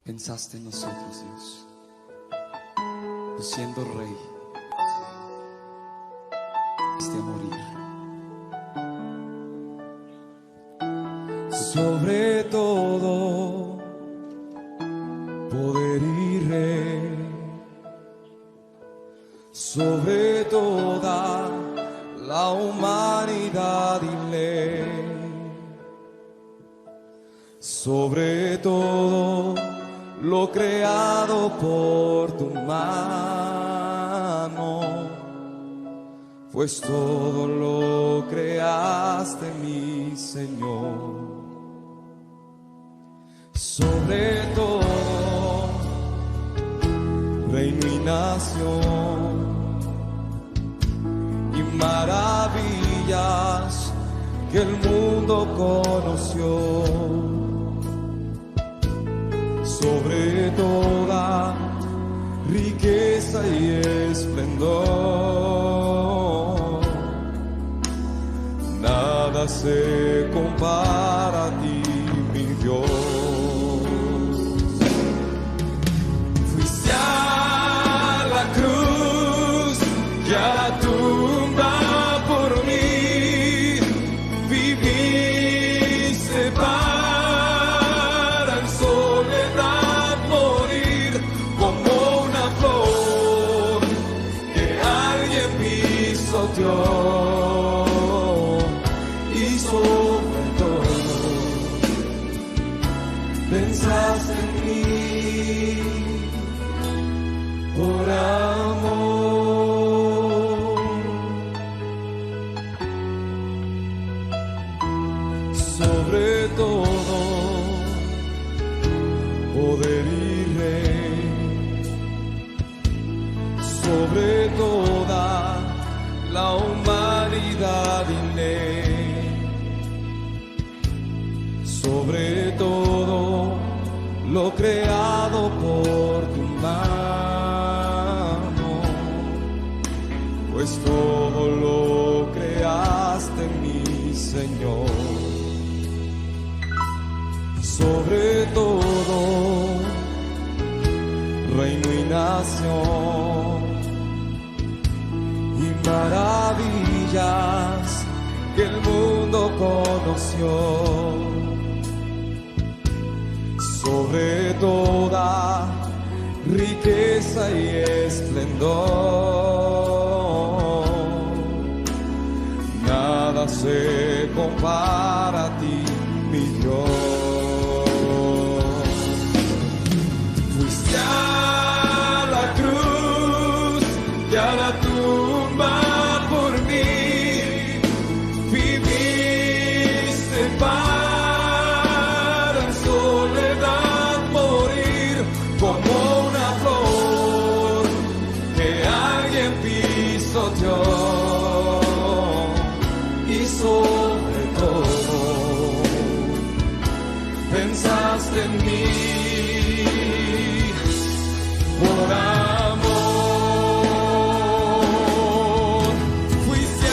Pensaste en nosotros, Dios, tú siendo rey, fuiste a morir. Sobre todo poder y rey, sobre toda la humanidad y ley, sobre todo lo creado por tu mano, pues todo lo creaste, mi Señor. Sobre todo, reino y nación, y maravillas que el mundo conoció, sobre toda riqueza y esplendor, nada se compara a ti, mi Dios. Fuiste a la cruz y a la tumba por mí, viviste para en soledad morir como una flor que alguien pisoteó, y sobre todo pensaste en mí por amor. Sobre todo poder y rey, sobre toda la humanidad y ley, sobre todo lo creado por tu mano, pues todo lo creaste, mi Señor. Sobre todo, reino y nación, y maravillas que el mundo conoció, sobre toda riqueza y esplendor, nada se compara a ti, mi Dios. Fuiste a la cruz y a la tumba por mí, viviste para en soledad morir como una flor que alguien pisoteó, y sobre todo pensaste en mí por amor. Fuiste a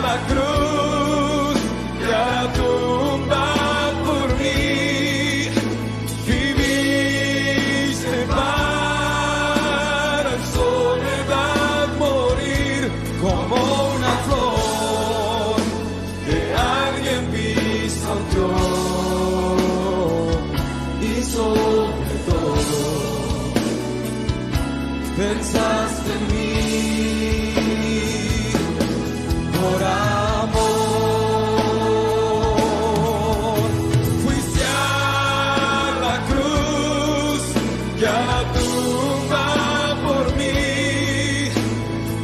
la cruz y a la tumba por mí, viviste para en soledad morir como una flor que alguien pisoteó, y sobre todo pensaste en mí por amor. Fuiste a la cruz y a la tumba por mí,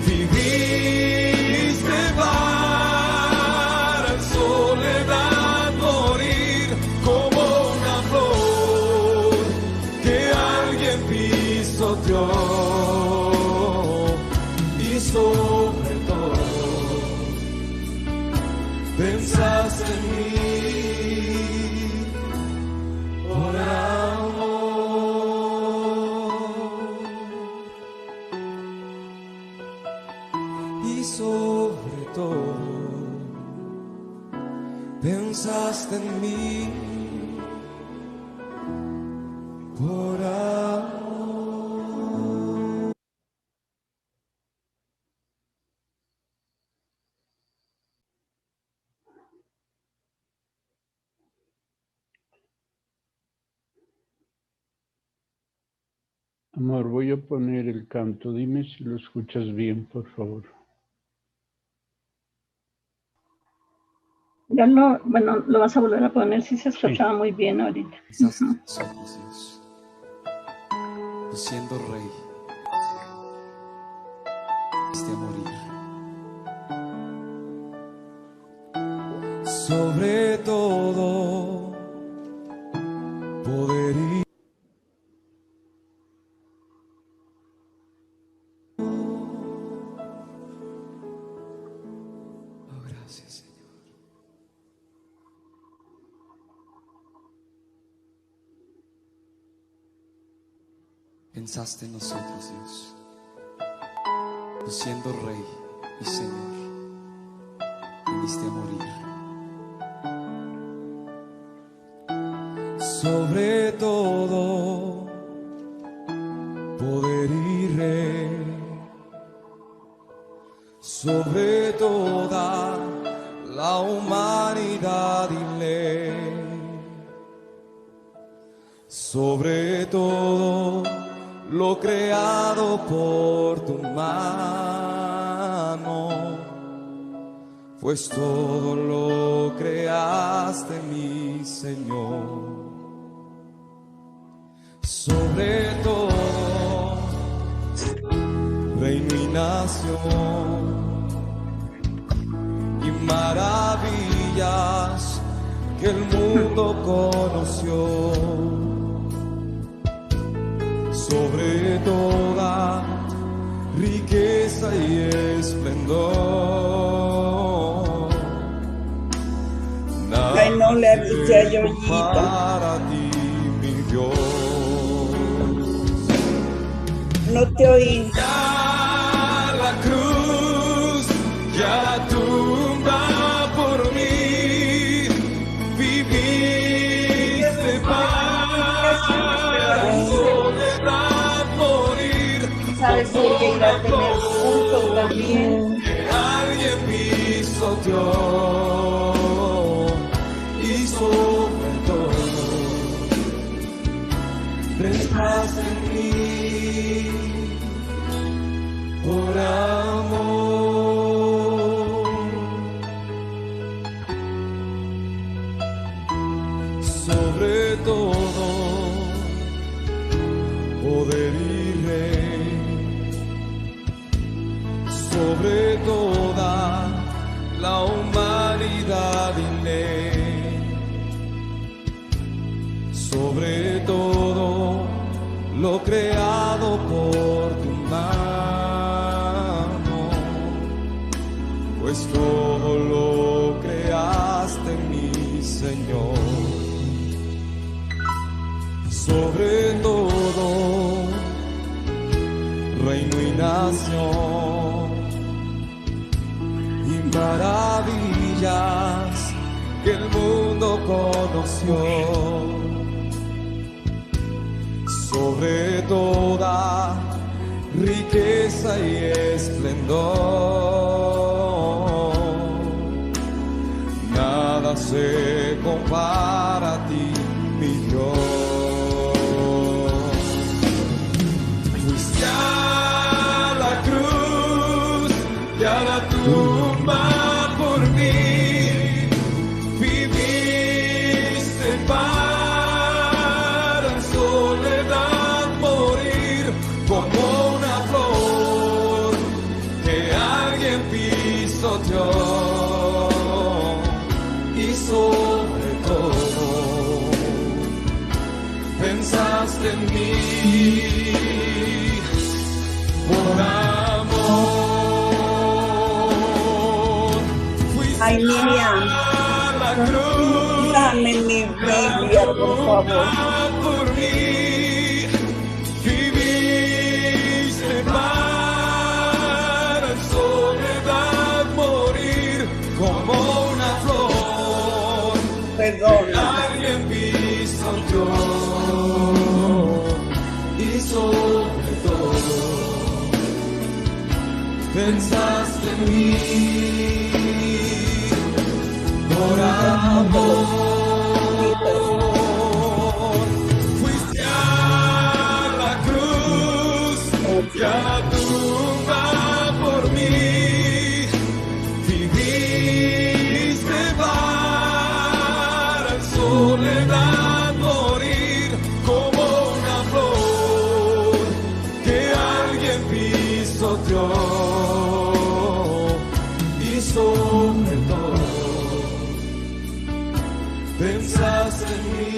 viviste para en soledad morir como una flor que alguien pisoteó, y sobre todo pensaste en mí por amor. Y sobre todo pensaste en mí por amor. Amor, voy a poner el canto. Dime si lo escuchas bien, por favor. Ya lo, bueno, lo vas a volver a poner, si se escuchaba muy bien ahorita. Pensaste en nosotros, Dios, tú siendo rey, viniste a morir. Sobre todo, poder ir. Oh, gracias, Señor. Pensaste en nosotros, Dios, tú siendo rey y Señor, viniste a morir. Sobre todo, poder y rey, sobre toda la humanidad y ley, sobre todo lo creado por tu mano, pues todo lo creaste, mi Señor. Sobre todo, reino y nación, y maravillas que el mundo conoció. Sobre toda riqueza y esplendor, Ay, no le avise a Yoyito. para ti, mi Dios. No te oí. Ya la cruz, ya la tumba por mí, viviste para soledad morir. Sabes que irá a tener punto también. Que alguien pisoteó y sobre todo pensaste en mí por amor. Sobre todo, poder y rey, sobre toda la humanidad y ley, sobre todo lo creado por tu mano, pues todo lo creaste, mi Señor. Sobre todo, reino y nación, y maravillas que el mundo conoció. Sobre toda riqueza y esplendor, nada se compara a ti, mi Dios. Fuiste a la cruz y a la tumba por mí, viviste para en soledad morir, como una flor que alguien pisoteó, y sobre todo pensaste en mí por amor. Fuiste Ay, Miriam, a la cruz, dame mi Biblia, por favor. por mí, viviste para en soledad morir, como una flor Perdón. alguien pisoteó sobre todo pensaste en mí. Por amor fuiste a la cruz y a la tumba por mí. Viviste para en soledad morir como una flor que alguien pisoteó. Y sobre todo pensaste en mí.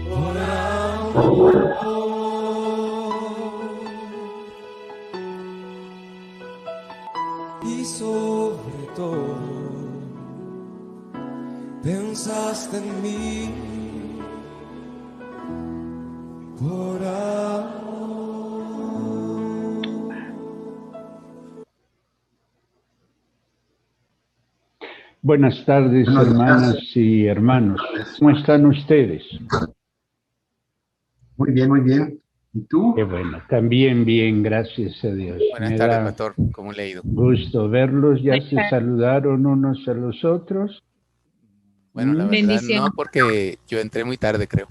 Por amor. Y sobre todo pensaste en mí. Por amor. Buenas tardes, hermanas y hermanos. ¿Cómo están ustedes? Muy bien, muy bien. ¿Y tú? Qué bueno, también bien, gracias a Dios. Buenas Me tardes, da pastor. ¿Cómo le ha ido? gusto verlos. ¿Ya se saludaron unos a los otros? Bueno, la verdad Bendición. no, porque yo entré muy tarde, creo.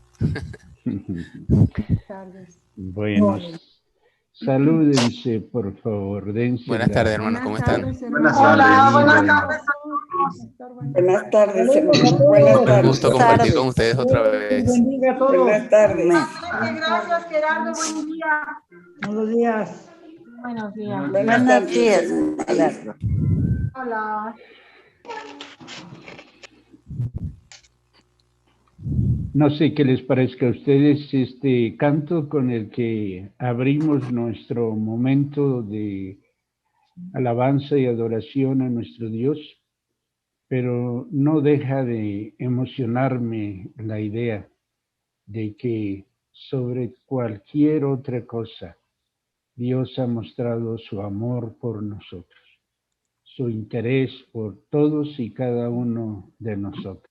Bueno, salúdense, por favor. Dense Buenas la- tardes, hermanos. ¿Cómo están? Buenas Hola, tardes. buenas tardes. Buenas tardes, hermano. Buenas Un tardes. gusto compartir con ustedes otra vez. Buenas tardes. Gracias, Gerardo. Buen día. Buenos días. Buenos días. Buenos días. Hola. No sé qué les parezca a ustedes este canto con el que abrimos nuestro momento de alabanza y adoración a nuestro Dios, pero no deja de emocionarme la idea de que sobre cualquier otra cosa Dios ha mostrado su amor por nosotros, su interés por todos y cada uno de nosotros.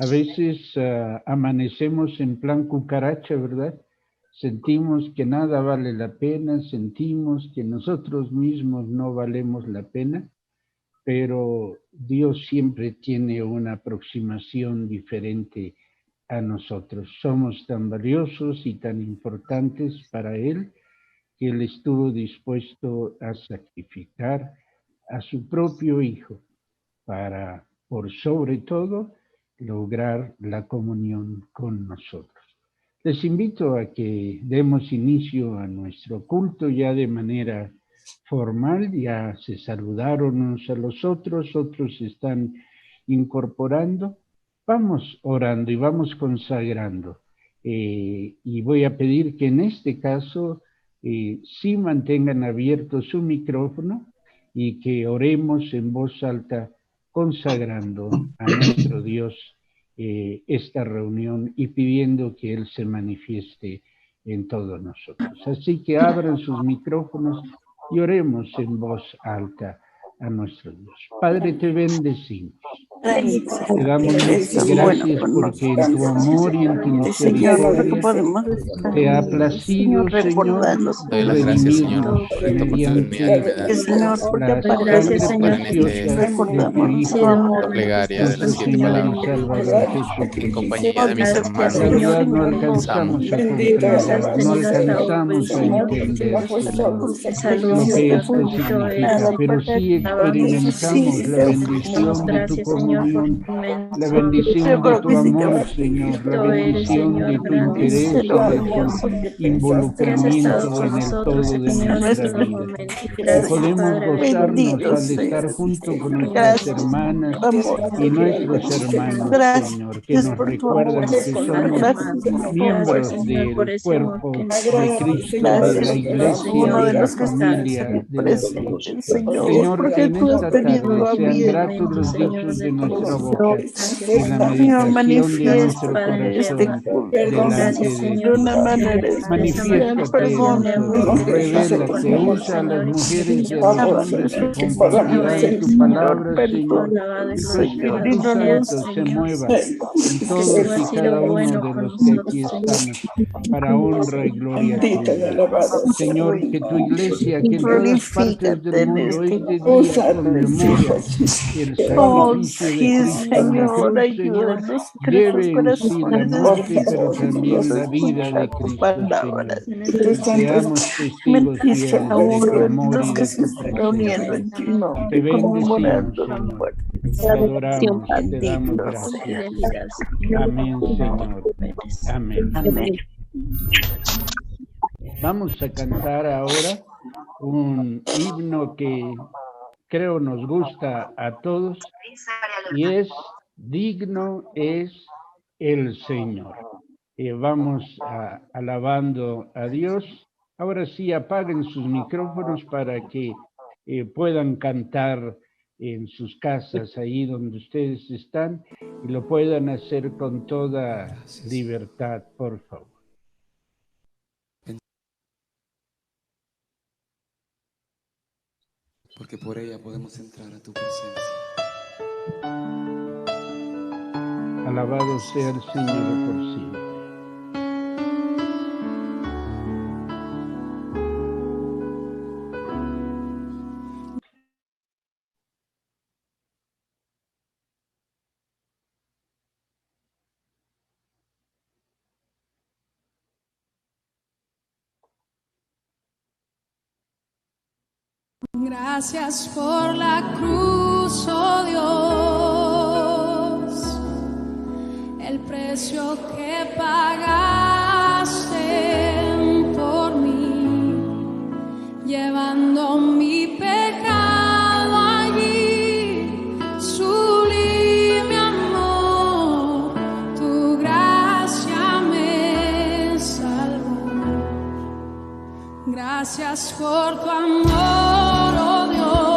A veces amanecemos en plan cucaracha, ¿verdad? Sentimos que nada vale la pena, sentimos que nosotros mismos no valemos la pena, pero Dios siempre tiene una aproximación diferente a nosotros. Somos tan valiosos y tan importantes para Él que Él estuvo dispuesto a sacrificar a su propio Hijo para, por sobre todo, lograr la comunión con nosotros. Les invito a que demos inicio a nuestro culto ya de manera formal. Ya se saludaron unos a los otros se están incorporando. Vamos orando y vamos consagrando. Y voy a pedir que en este caso sí mantengan abierto su micrófono y que oremos en voz alta consagrando a nuestro Dios esta reunión y pidiendo que Él se manifieste en todos nosotros. Así que abran sus micrófonos y oremos en voz alta a nuestro Dios. Padre, te bendecimos. Te damos gracias porque en tu amor y en tu misericordia te ha placido, Señor, Doy las gracias, Señor, por esta oportunidad que me das Gracias, Señor, para en esta plegaria de las 7 palabras, en compañía de mis hermanos. La verdad no alcanzamos a comprender, no alcanzamos a entender lo que esto significa, pero sí experimentamos la bendición de tu comunión, la bendición de tu amor, Señor, la bendición de tu interés y de tu involucramiento en el todo de nuestra vida. Y podemos gozarnos al estar junto con nuestras hermanas y nuestros hermanos, Señor, que nos recuerdan que somos miembros del cuerpo de Cristo, de la iglesia, de la familia de la fe. Señor, que en esta tarde sean gratos los dichos de nuestra boca y la Señor, meditación de nuestro manifiesta este corazón culto. delante Gracias, de Señor, de una manera Manifiéstate, revélate, usa a las mujeres y a los hombres con propiedad en tu palabra, Señor. Que tu Espíritu Santo se mueva en todos y cada uno de los que aquí estamos, para honra y gloria tuya. Señor, que tu iglesia, que en todas partes del mundo, hoy de día conmemora el sacrificio de Cristo en la cruz, Señor, lleve en sí la muerte, pero también la vida de Cristo, Señor. Seamos testigos fieles de tu amor y de tu presencia. Te bendecimos, Señor. Te adoramos, te damos gracias. Amén, Señor. Amén. Vamos a cantar ahora un himno que creo nos gusta a todos y es Digno es el Señor. Vamos alabando a Dios. Ahora sí, apaguen sus micrófonos para que puedan cantar en sus casas, ahí donde ustedes están, y lo puedan hacer con toda libertad, por favor. Porque por ella podemos entrar a tu presencia. Alabado sea el Señor por siempre. Gracias por la cruz, oh Dios, el precio que pagaste por mí, llevando mi pecado allí, sublime amor, tu gracia me salvó. Gracias por tu amor. Señor.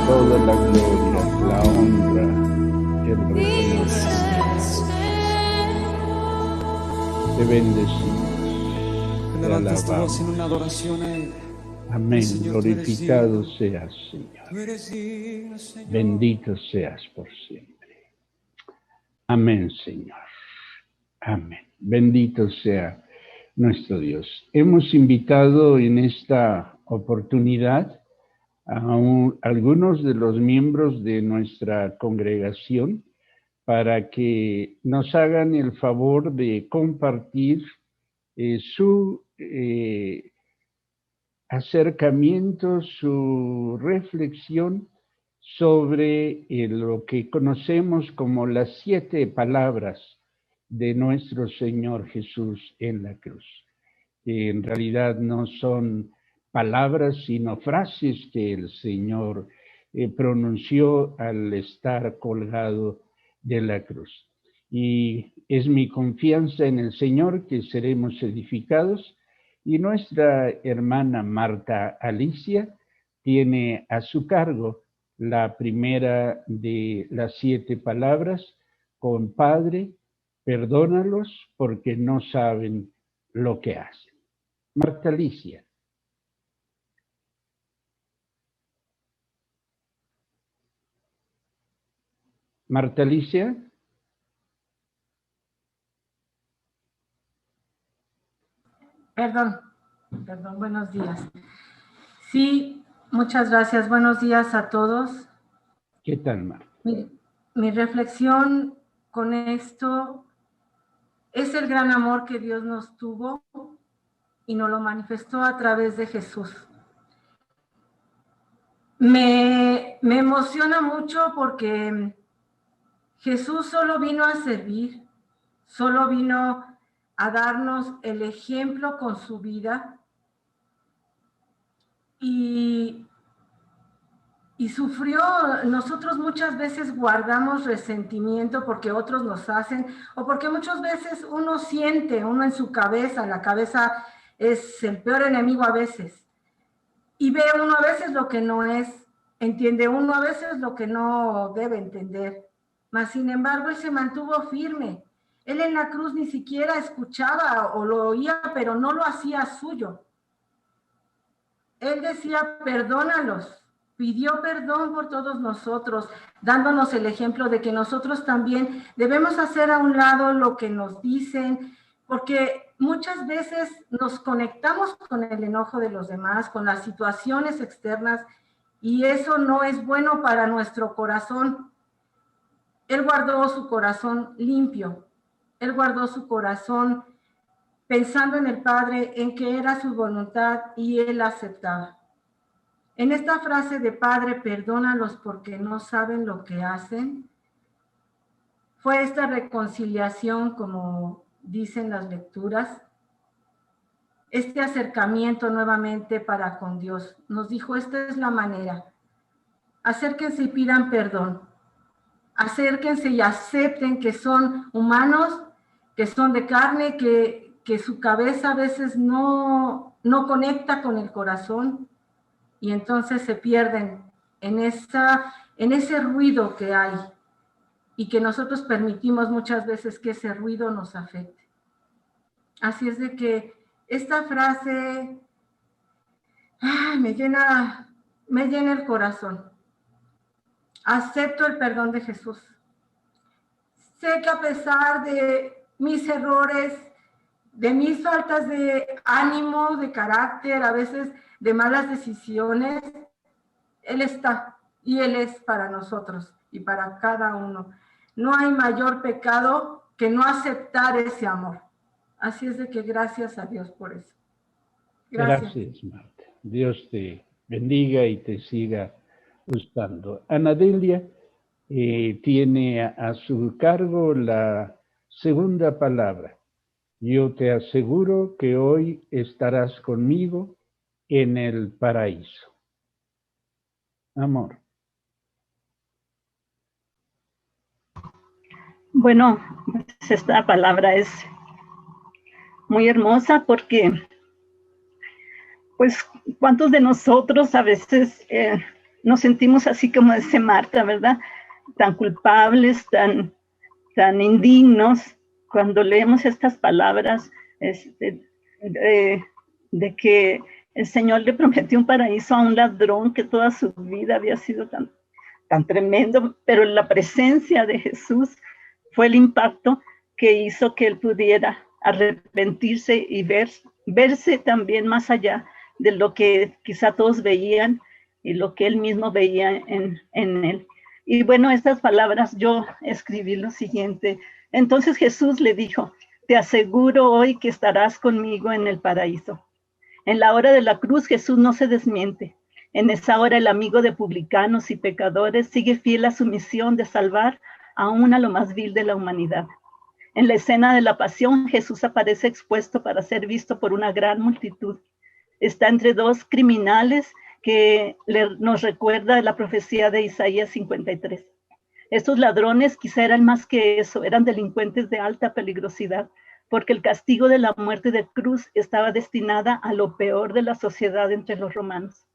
toda la gloria, la honra, el reconocimiento. Te bendecimos, te Levantas tu voz alabamos. en una adoración a Él. Amén. Señor, tú eres Glorificado digno. seas, Señor. Tú eres digno, Señor. Bendito seas por siempre. Amén, Señor. Amén. Bendito sea nuestro Dios. Hemos invitado en esta oportunidad a algunos de los miembros de nuestra congregación para que nos hagan el favor de compartir su acercamiento, su reflexión sobre lo que conocemos como las 7 palabras de nuestro Señor Jesús en la cruz. En realidad no son palabras, sino frases que el Señor pronunció al estar colgado de la cruz. Y es mi confianza en el Señor que seremos edificados. Y nuestra hermana Marta Alicia tiene a su cargo la primera de las 7 palabras con Padre, perdónalos porque no saben lo que hacen. Marta Alicia. Marta Alicia. Perdón, buenos días. Sí, muchas gracias. Buenos días a todos. ¿Qué tal, Marta? Mi reflexión con esto es el gran amor que Dios nos tuvo y nos lo manifestó a través de Jesús. Me emociona mucho porque Jesús solo vino a servir, solo vino a darnos el ejemplo con su vida y sufrió. Nosotros muchas veces guardamos resentimiento porque otros nos hacen o porque muchas veces uno siente, uno en su cabeza, la cabeza es el peor enemigo a veces y ve uno a veces lo que no es, entiende uno a veces lo que no debe entender, mas sin embargo él se mantuvo firme. Él en la cruz ni siquiera escuchaba o lo oía, pero no lo hacía suyo. Él decía, perdónalos, pidió perdón por todos nosotros, dándonos el ejemplo de que nosotros también debemos hacer a un lado lo que nos dicen, porque muchas veces nos conectamos con el enojo de los demás, con las situaciones externas, y eso no es bueno para nuestro corazón. Él guardó su corazón limpio. Él guardó su corazón pensando en el Padre, en que era su voluntad y él aceptaba. En esta frase de Padre, perdónalos porque no saben lo que hacen, fue esta reconciliación, como dicen las lecturas, este acercamiento nuevamente para con Dios. Nos dijo, esta es la manera. Acérquense y pidan perdón. Acérquense y acepten que son humanos, que son de carne, que su cabeza a veces no conecta con el corazón y entonces se pierden en ese ruido que hay y que nosotros permitimos muchas veces que ese ruido nos afecte. Así es de que esta frase me llena el corazón. Acepto el perdón de Jesús. Sé que a pesar de mis errores, de mis faltas de ánimo, de carácter, a veces de malas decisiones, Él está y Él es para nosotros y para cada uno. No hay mayor pecado que no aceptar ese amor. Así es de que gracias a Dios por eso. Gracias, Marta. Dios te bendiga y te siga usando. Ana Delia tiene a su cargo la segunda palabra. Yo te aseguro que hoy estarás conmigo en el paraíso. Amor. Bueno, pues esta palabra es muy hermosa porque, pues, ¿cuántos de nosotros a veces nos sentimos así como dice Marta, ¿verdad? Tan culpables, tan indignos cuando leemos estas palabras de que el Señor le prometió un paraíso a un ladrón que toda su vida había sido tan tremendo, pero la presencia de Jesús fue el impacto que hizo que él pudiera arrepentirse y verse también más allá de lo que quizá todos veían y lo que él mismo veía en él. Y bueno, estas palabras yo escribí lo siguiente. Entonces Jesús le dijo, te aseguro hoy que estarás conmigo en el paraíso. En la hora de la cruz Jesús no se desmiente. En esa hora el amigo de publicanos y pecadores sigue fiel a su misión de salvar aún a lo más vil de la humanidad. En la escena de la pasión, Jesús aparece expuesto para ser visto por una gran multitud. Está entre dos criminales que nos recuerda la profecía de Isaías 53. Estos ladrones quizá eran más que eso, eran delincuentes de alta peligrosidad, porque el castigo de la muerte de cruz estaba destinada a lo peor de la sociedad entre los romanos.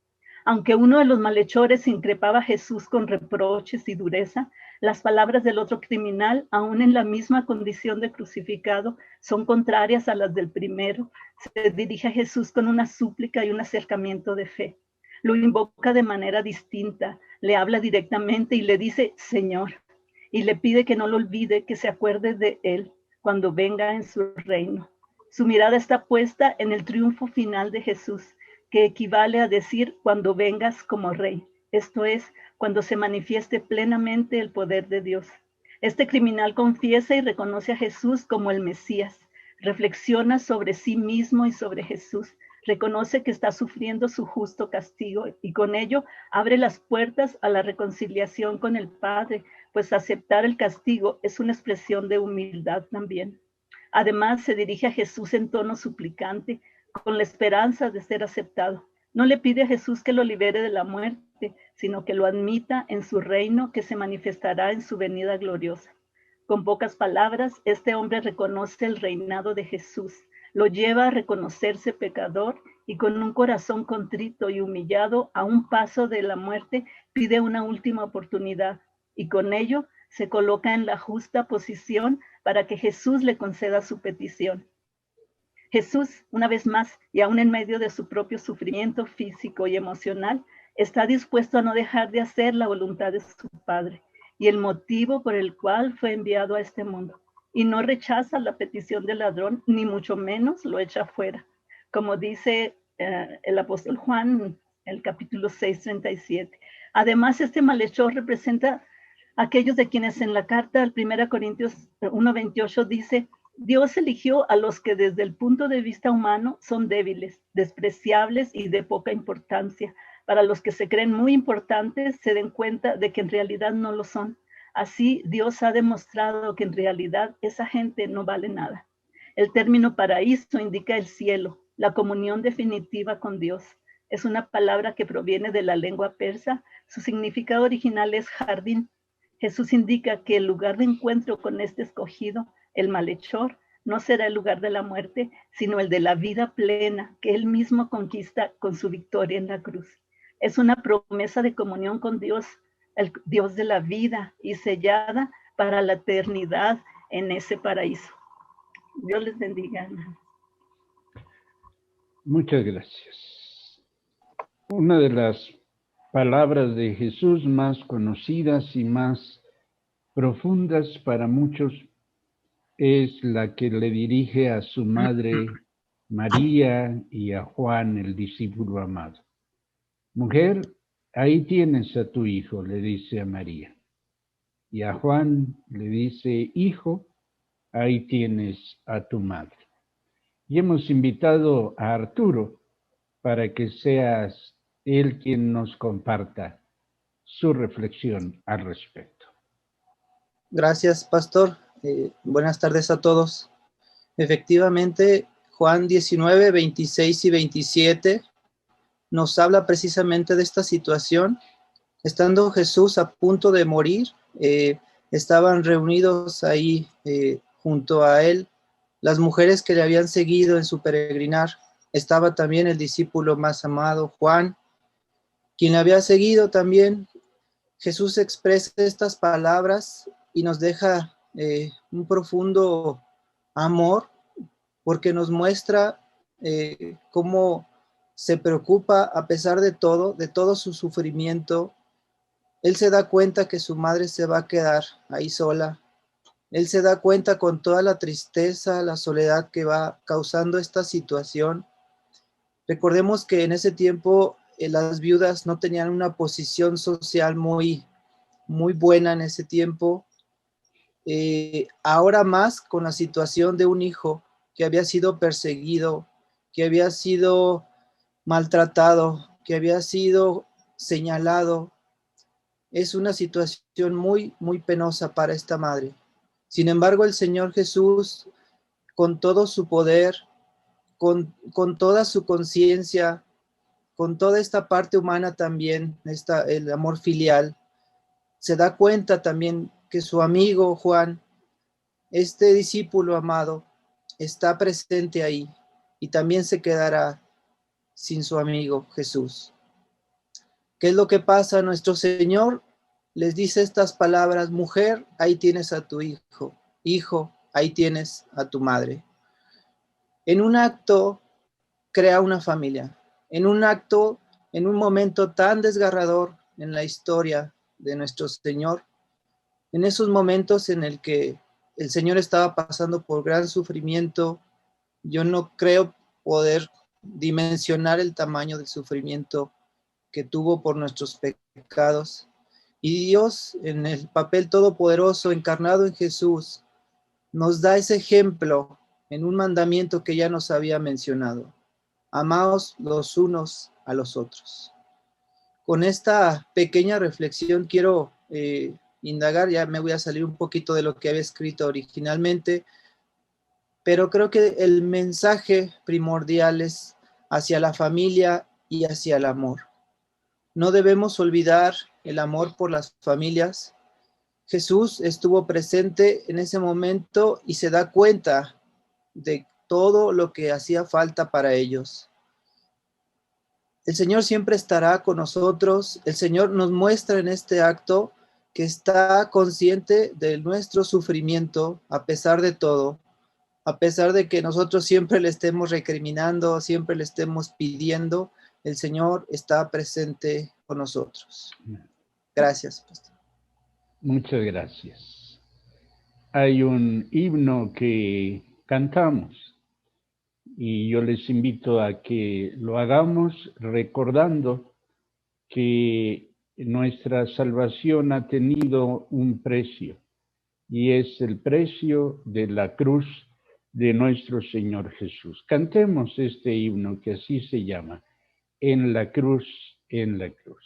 Aunque uno de los malhechores increpaba a Jesús con reproches y dureza, las palabras del otro criminal, aún en la misma condición de crucificado, son contrarias a las del primero. Se dirige a Jesús con una súplica y un acercamiento de fe. Lo invoca de manera distinta, le habla directamente y le dice, Señor, y le pide que no lo olvide, que se acuerde de él cuando venga en su reino. Su mirada está puesta en el triunfo final de Jesús, que equivale a decir cuando vengas como rey. Esto es, cuando se manifieste plenamente el poder de Dios. Este criminal confiesa y reconoce a Jesús como el Mesías, reflexiona sobre sí mismo y sobre Jesús, reconoce que está sufriendo su justo castigo y con ello abre las puertas a la reconciliación con el Padre, pues aceptar el castigo es una expresión de humildad también. Además, se dirige a Jesús en tono suplicante, con la esperanza de ser aceptado. No le pide a Jesús que lo libere de la muerte, sino que lo admita en su reino que se manifestará en su venida gloriosa. Con pocas palabras, este hombre reconoce el reinado de Jesús, lo lleva a reconocerse pecador y con un corazón contrito y humillado a un paso de la muerte, pide una última oportunidad y con ello se coloca en la justa posición para que Jesús le conceda su petición. Jesús, una vez más, y aún en medio de su propio sufrimiento físico y emocional, está dispuesto a no dejar de hacer la voluntad de su Padre y el motivo por el cual fue enviado a este mundo. Y no rechaza la petición del ladrón, ni mucho menos lo echa fuera. Como dice el apóstol Juan, el capítulo 6:37. Además, este malhechor representa a aquellos de quienes en la carta al 1 Corintios 1:28 dice, Dios eligió a los que desde el punto de vista humano son débiles, despreciables y de poca importancia, para los que se creen muy importantes se den cuenta de que en realidad no lo son. Así, Dios ha demostrado que en realidad esa gente no vale nada. El término paraíso indica el cielo, la comunión definitiva con Dios. Es una palabra que proviene de la lengua persa. Su significado original es jardín. Jesús indica que el lugar de encuentro con este escogido, el malhechor, no será el lugar de la muerte, sino el de la vida plena que él mismo conquista con su victoria en la cruz. Es una promesa de comunión con Dios, el Dios de la vida y sellada para la eternidad en ese paraíso. Dios les bendiga, hermanos. Muchas gracias. Una de las palabras de Jesús más conocidas y más profundas para muchos es la que le dirige a su madre María y a Juan, el discípulo amado. Mujer, ahí tienes a tu hijo, le dice a María. Y a Juan le dice, hijo, ahí tienes a tu madre. Y hemos invitado a Arturo para que seas él quien nos comparta su reflexión al respecto. Gracias, pastor. Buenas tardes a todos. Efectivamente, Juan 19, 26 y 27 nos habla precisamente de esta situación. Estando Jesús a punto de morir, estaban reunidos ahí junto a él las mujeres que le habían seguido en su peregrinar. Estaba también el discípulo más amado, Juan, quien le había seguido también, Jesús expresa estas palabras y nos deja un profundo amor, porque nos muestra cómo se preocupa a pesar de todo su sufrimiento. Él se da cuenta que su madre se va a quedar ahí sola. Él se da cuenta con toda la tristeza, la soledad que va causando esta situación. Recordemos que en ese tiempo las viudas no tenían una posición social muy buena en ese tiempo. Ahora más con la situación de un hijo que había sido perseguido, que había sido maltratado, que había sido señalado. Es una situación muy penosa para esta madre. Sin embargo, el Señor Jesús, con todo su poder, con toda su conciencia, con toda esta parte humana también, el amor filial, se da cuenta también que su amigo Juan, este discípulo amado, está presente ahí y también se quedará sin su amigo Jesús. ¿Qué es lo que pasa? Nuestro Señor les dice estas palabras: mujer, ahí tienes a tu hijo, hijo, ahí tienes a tu madre. En un acto crea una familia, en un acto, en un momento tan desgarrador en la historia de nuestro Señor, en esos momentos en el que el Señor estaba pasando por gran sufrimiento. Yo no creo poder dimensionar el tamaño del sufrimiento que tuvo por nuestros pecados. Y Dios, en el papel todopoderoso encarnado en Jesús, nos da ese ejemplo en un mandamiento que ya nos había mencionado: amaos los unos a los otros. Con esta pequeña reflexión quiero indagar, ya me voy a salir un poquito de lo que había escrito originalmente, pero creo que el mensaje primordial es hacia la familia y hacia el amor. No debemos olvidar el amor por las familias. Jesús estuvo presente en ese momento y se da cuenta de todo lo que hacía falta para ellos. El Señor siempre estará con nosotros. El Señor nos muestra en este acto que está consciente de nuestro sufrimiento a pesar de todo, a pesar de que nosotros siempre le estemos recriminando, siempre le estemos pidiendo. El Señor está presente con nosotros. Gracias, pastor. Muchas gracias. Hay un himno que cantamos y yo les invito a que lo hagamos recordando que nuestra salvación ha tenido un precio y es el precio de la cruz de nuestro Señor Jesús. Cantemos este himno que así se llama: En la cruz, en la cruz.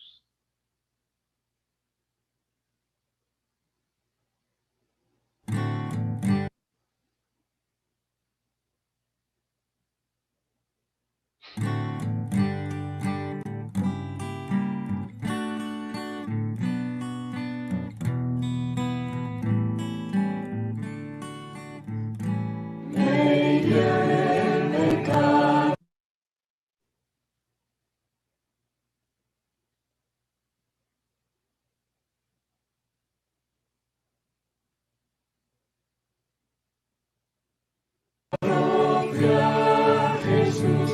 Jesús,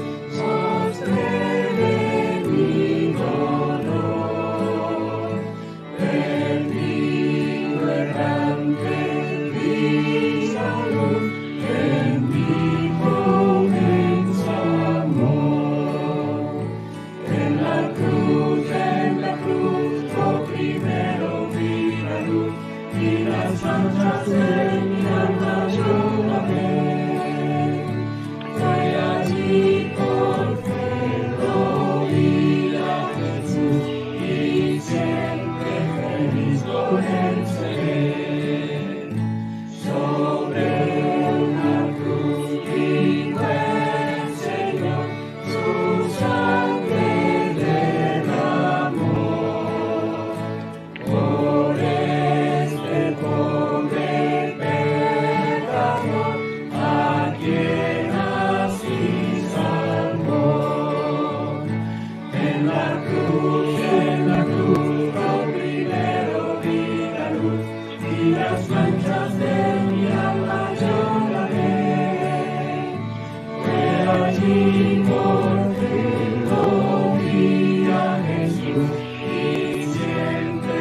allí porque lo vi a Jesús y siempre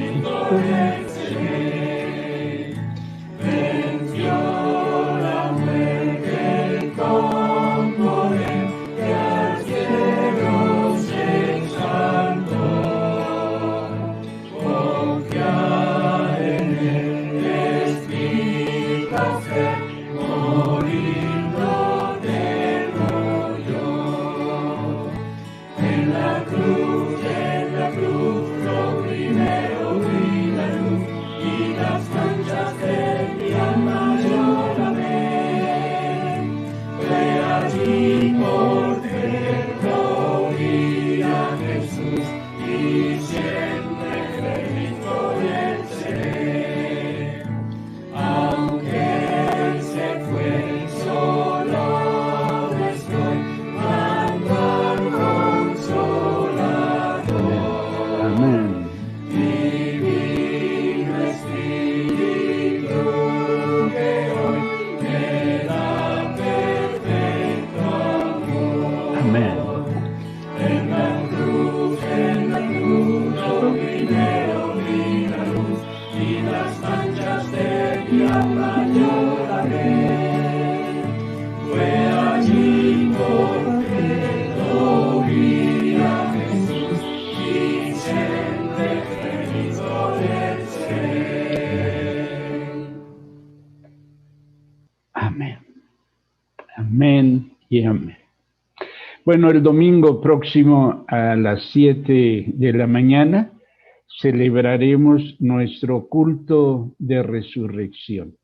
entonces venció la muerte con poder y al cielo se exaltó. Confiar en él es mi placer, moriendo tengo yo. En la cruz lo primero vi la luz y las manchas de mi alma yo la ve. Fue allí porque lo vi a Jesús y siempre feliz por él seré. Aunque él se fue solo, estoy dando al Consolador. Amén. Divino Espíritu que hoy me da perfecto amor. Amén. En la cruz lo primero vi la luz y las manchas de mi alma yo la vi. Fue allí porque lo vi a Jesús y siempre feliz por él seré. Amén. Amén y amén. Bueno, el domingo próximo a las 7 de la mañana celebraremos nuestro culto de resurrección.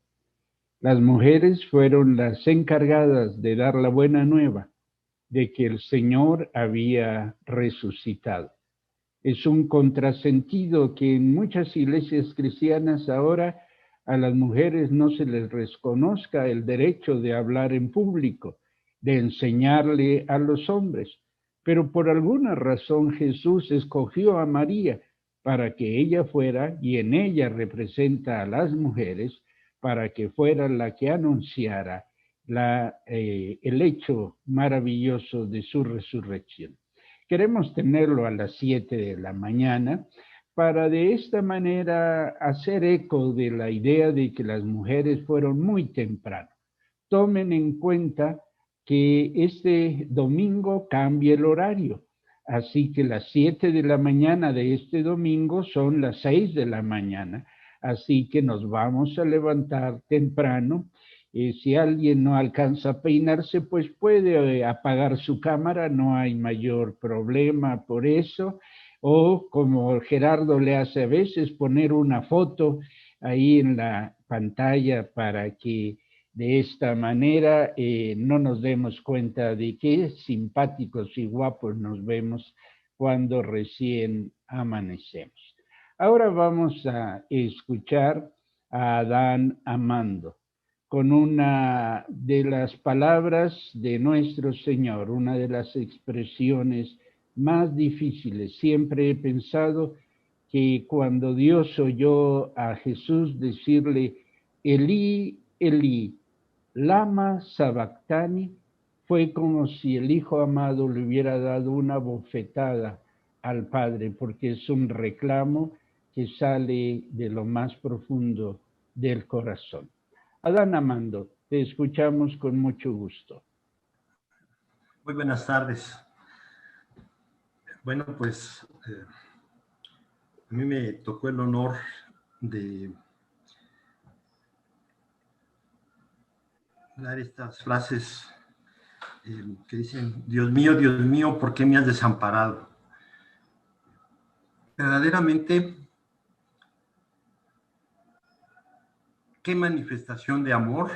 Las mujeres fueron las encargadas de dar la buena nueva de que el Señor había resucitado. Es un contrasentido que en muchas iglesias cristianas ahora a las mujeres no se les reconozca el derecho de hablar en público, de enseñarle a los hombres. Pero por alguna razón Jesús escogió a María para que ella fuera, y en ella representa a las mujeres, para que fuera la que anunciara el hecho maravilloso de su resurrección. Queremos tenerlo a las 7 de la mañana para de esta manera hacer eco de la idea de que las mujeres fueron muy temprano. Tomen en cuenta que este domingo cambia el horario, así que las 7 de la mañana de este domingo son las 6 de la mañana, así que nos vamos a levantar temprano. Si alguien no alcanza a peinarse, pues puede apagar su cámara, no hay mayor problema por eso, o como Gerardo le hace a veces, poner una foto ahí en la pantalla para que de esta manera no nos demos cuenta de qué simpáticos y guapos nos vemos cuando recién amanecemos. Ahora vamos a escuchar a Adán Amando con una de las palabras de nuestro Señor, una de las expresiones más difíciles. Siempre he pensado que cuando Dios oyó a Jesús decirle, Elí, Elí, lama sabactani, fue como si el Hijo amado le hubiera dado una bofetada al Padre, porque es un reclamo que sale de lo más profundo del corazón. Adán Amando, te escuchamos con mucho gusto. Muy buenas tardes. Bueno, pues a mí me tocó el honor de dar estas frases que dicen, Dios mío, ¿por qué me has desamparado? Verdaderamente, qué manifestación de amor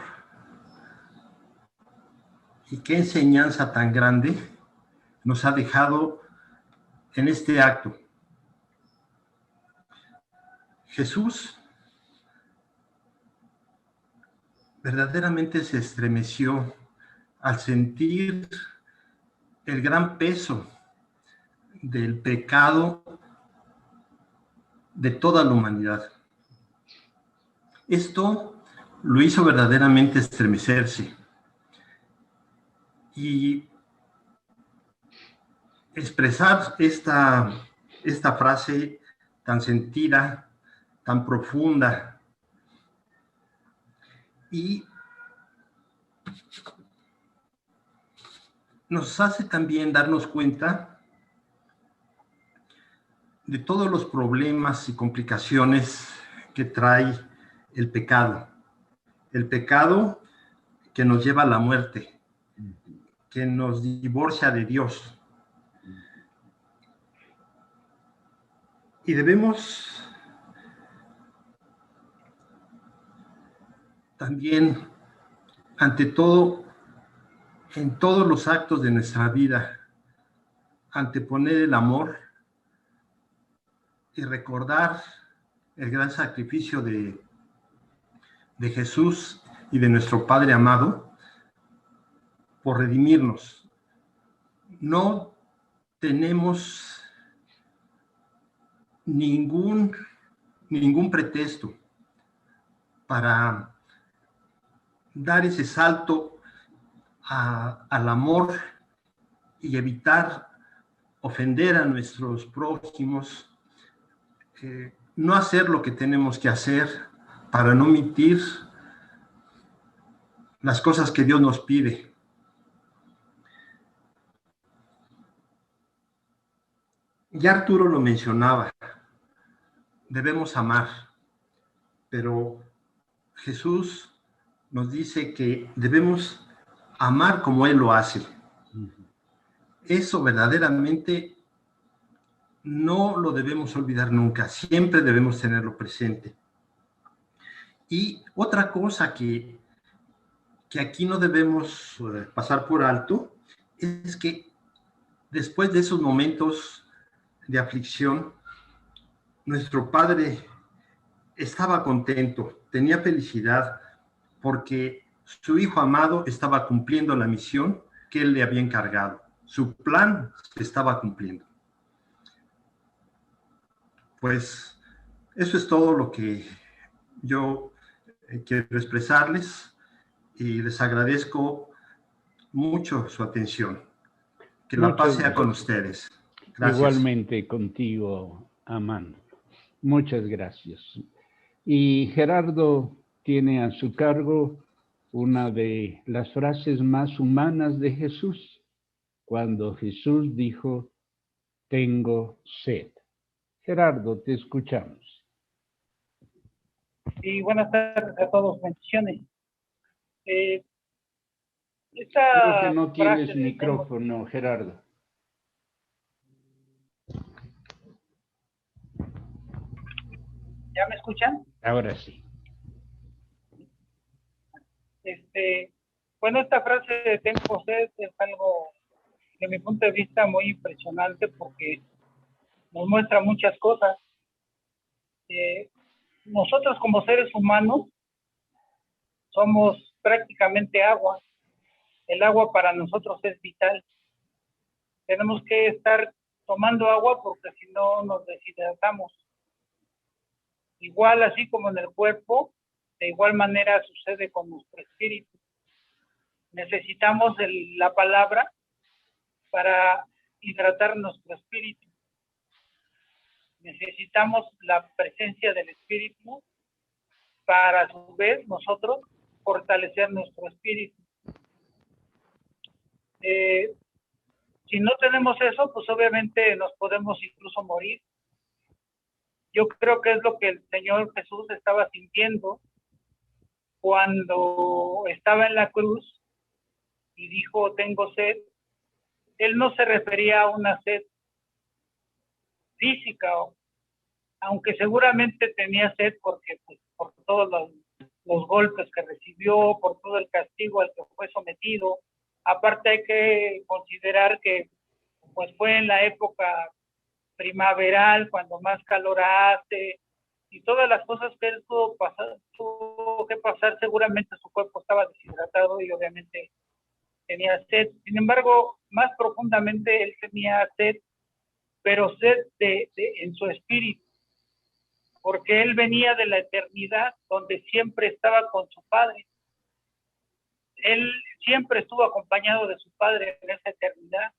y qué enseñanza tan grande nos ha dejado en este acto. Jesús verdaderamente se estremeció al sentir el gran peso del pecado de toda la humanidad. Esto lo hizo verdaderamente estremecerse. y expresar esta frase tan sentida, tan profunda, y nos hace también darnos cuenta de todos los problemas y complicaciones que trae el pecado. El pecado que nos lleva a la muerte, que nos divorcia de Dios. Y debemos también, ante todo, en todos los actos de nuestra vida, anteponer el amor y recordar el gran sacrificio de Jesús y de nuestro Padre amado por redimirnos. No tenemos ningún pretexto para dar ese salto al amor y evitar ofender a nuestros prójimos, no hacer lo que tenemos que hacer para no omitir las cosas que Dios nos pide. Ya Arturo lo mencionaba, debemos amar, pero Jesús nos dice que debemos amar como Él lo hace. Eso verdaderamente no lo debemos olvidar nunca, siempre debemos tenerlo presente. Y otra cosa que aquí no debemos pasar por alto es que después de esos momentos de aflicción, nuestro Padre estaba contento, tenía felicidad, porque su Hijo amado estaba cumpliendo la misión que Él le había encargado. Su plan se estaba cumpliendo. Pues eso es todo lo que yo quiero expresarles y les agradezco mucho su atención. Que la paz sea con ustedes. Gracias. Igualmente contigo, Amán. Muchas gracias. Y Gerardo tiene a su cargo una de las frases más humanas de Jesús, cuando Jesús dijo, tengo sed. Gerardo, te escuchamos. Sí, buenas tardes a todos, bendiciones. Creo que no tienes micrófono, Gerardo. ¿Ya me escuchan? Ahora sí. Bueno, esta frase de tengo sed es algo, de mi punto de vista, muy impresionante porque nos muestra muchas cosas. Nosotros como seres humanos somos prácticamente agua. El agua para nosotros es vital. Tenemos que estar tomando agua porque si no nos deshidratamos. Igual así como en el cuerpo, de igual manera sucede con nuestro espíritu. Necesitamos la palabra para hidratar nuestro espíritu. Necesitamos la presencia del espíritu para a su vez nosotros fortalecer nuestro espíritu. Si no tenemos eso, pues obviamente nos podemos incluso morir. Yo creo que es lo que el Señor Jesús estaba sintiendo cuando estaba en la cruz y dijo, tengo sed. Él no se refería a una sed física, aunque seguramente tenía sed porque pues, por todos los golpes que recibió, por todo el castigo al que fue sometido. Aparte hay que considerar que pues fue en la época primaveral, cuando más calor hace, y todas las cosas que él tuvo que pasar, seguramente su cuerpo estaba deshidratado y obviamente tenía sed. Sin embargo, más profundamente él tenía sed, pero sed en su espíritu, porque él venía de la eternidad, donde siempre estaba con su Padre. él siempre estuvo acompañado de su Padre en esa eternidad.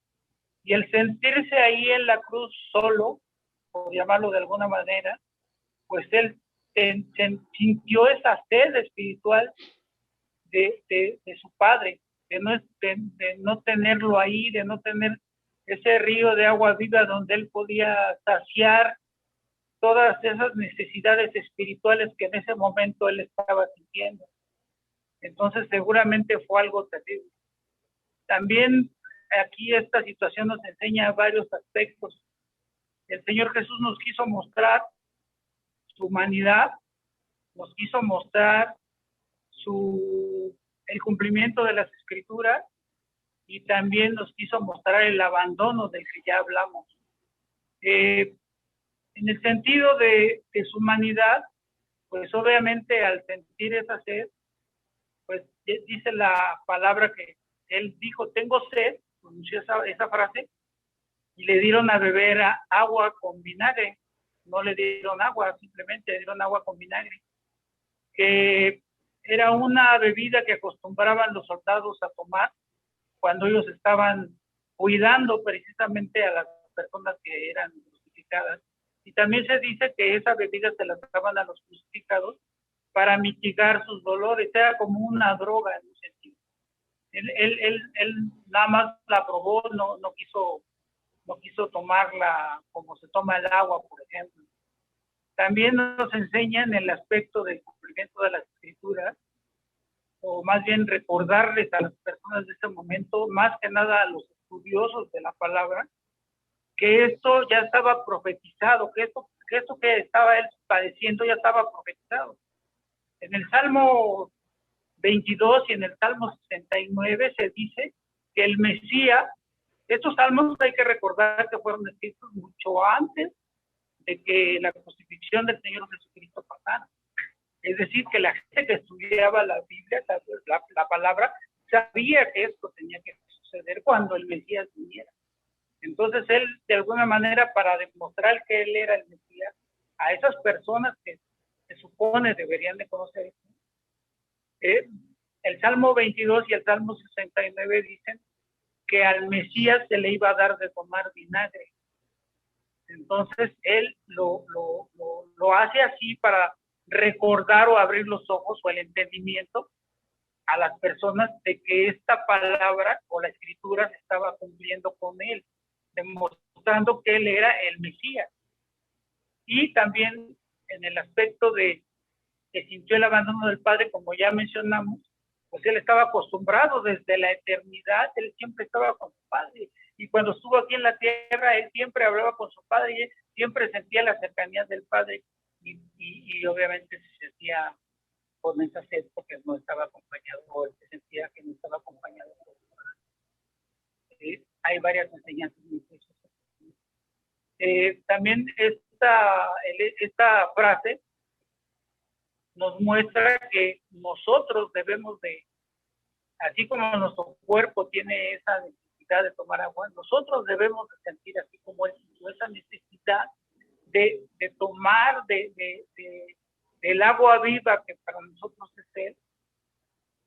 Y el sentirse ahí en la cruz solo, por llamarlo de alguna manera, pues él sintió esa sed espiritual de su Padre, de no tenerlo ahí, de no tener ese río de agua viva donde él podía saciar todas esas necesidades espirituales que en ese momento él estaba sintiendo. Entonces seguramente fue algo terrible. También aquí esta situación nos enseña varios aspectos. El Señor Jesús nos quiso mostrar su humanidad, nos quiso mostrar el cumplimiento de las Escrituras, y también nos quiso mostrar el abandono del que ya hablamos. En el sentido de su humanidad, pues obviamente al sentir esa sed, pues dice la palabra que él dijo, tengo sed, pronunció esa frase, y le dieron a beber agua con vinagre. No le dieron agua, simplemente le dieron agua con vinagre, que era una bebida que acostumbraban los soldados a tomar cuando ellos estaban cuidando precisamente a las personas que eran crucificadas. Y también se dice que esa bebida se la daban a los crucificados para mitigar sus dolores, era como una droga en un sentido. Él nada más la probó, no quiso tomarla como se toma el agua, por ejemplo. También nos enseñan el aspecto del cumplimiento de las Escrituras, o más bien recordarles a las personas de ese momento, más que nada a los estudiosos de la palabra, que esto ya estaba profetizado, que esto que estaba él padeciendo ya estaba profetizado. En el Salmo 22 y en el Salmo 69 se dice que el Mesías, estos salmos hay que recordar que fueron escritos mucho antes de que la crucifixión del Señor Jesucristo pasara. Es decir, que la gente que estudiaba la Biblia, la palabra, sabía que esto tenía que suceder cuando el Mesías viniera. Entonces él, de alguna manera, para demostrar que él era el Mesías, a esas personas que se supone deberían de conocer, el Salmo 22 y el Salmo 69 dicen que al Mesías se le iba a dar de tomar vinagre. Entonces él lo hace así para recordar o abrir los ojos o el entendimiento a las personas de que esta palabra o la Escritura se estaba cumpliendo con él, demostrando que él era el Mesías. Y también en el aspecto de que sintió el abandono del Padre, como ya mencionamos, pues él estaba acostumbrado desde la eternidad, él siempre estaba con su Padre, y cuando estuvo aquí en la tierra, él siempre hablaba con su Padre, y él siempre sentía la cercanía del Padre, y obviamente se sentía con esa sed porque no estaba acompañado, o él se sentía que no estaba acompañado por su Padre. Hay varias enseñanzas muy preciosas. También esta frase nos muestra que nosotros debemos de, así como nuestro cuerpo tiene esa necesidad de tomar agua, nosotros debemos de sentir así como esa necesidad de tomar del agua viva que para nosotros es Él.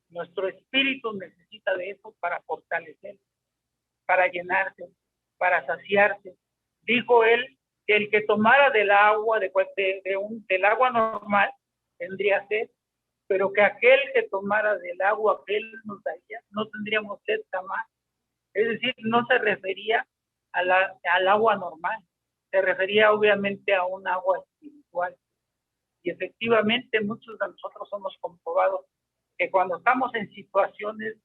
Nuestro espíritu necesita de eso para fortalecer, para llenarse, para saciarse. Dijo Él que el que tomara del agua, del agua normal, tendría sed, pero que aquel que tomara del agua que Él nos daría, no tendríamos sed jamás. Es decir, no se refería al agua normal, se refería obviamente a un agua espiritual. Y efectivamente muchos de nosotros hemos comprobado que cuando estamos en situaciones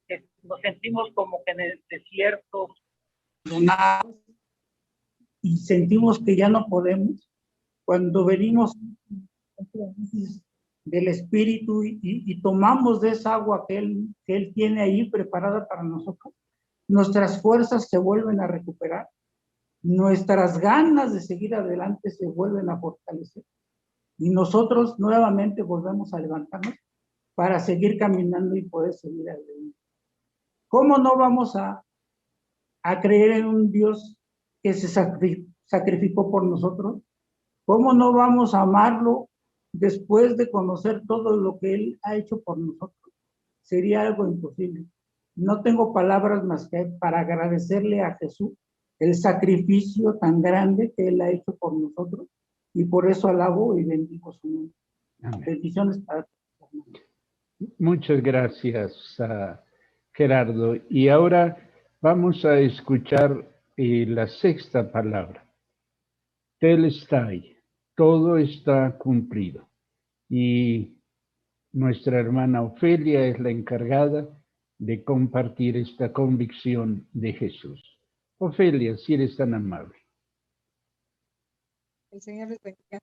que nos sentimos como que en el desierto, y sentimos que ya no podemos, cuando venimos del Espíritu y tomamos de esa agua que él tiene ahí preparada para nosotros, nuestras fuerzas se vuelven a recuperar, nuestras ganas de seguir adelante se vuelven a fortalecer, y nosotros nuevamente volvemos a levantarnos para seguir caminando y poder seguir adelante. ¿Cómo no vamos a creer en un Dios que se sacrificó por nosotros? ¿Cómo no vamos a amarlo después de conocer todo lo que Él ha hecho por nosotros? sería algo imposible. No tengo palabras más que para agradecerle a Jesús el sacrificio tan grande que Él ha hecho por nosotros, y por eso alabo y bendigo su nombre. Amén. Bendiciones para todos. Muchas gracias, Gerardo. Y ahora vamos a escuchar la sexta palabra. Telestai, todo está cumplido. Y nuestra hermana Ofelia es la encargada de compartir esta convicción de Jesús. Ofelia, si eres tan amable. El Señor les bendiga.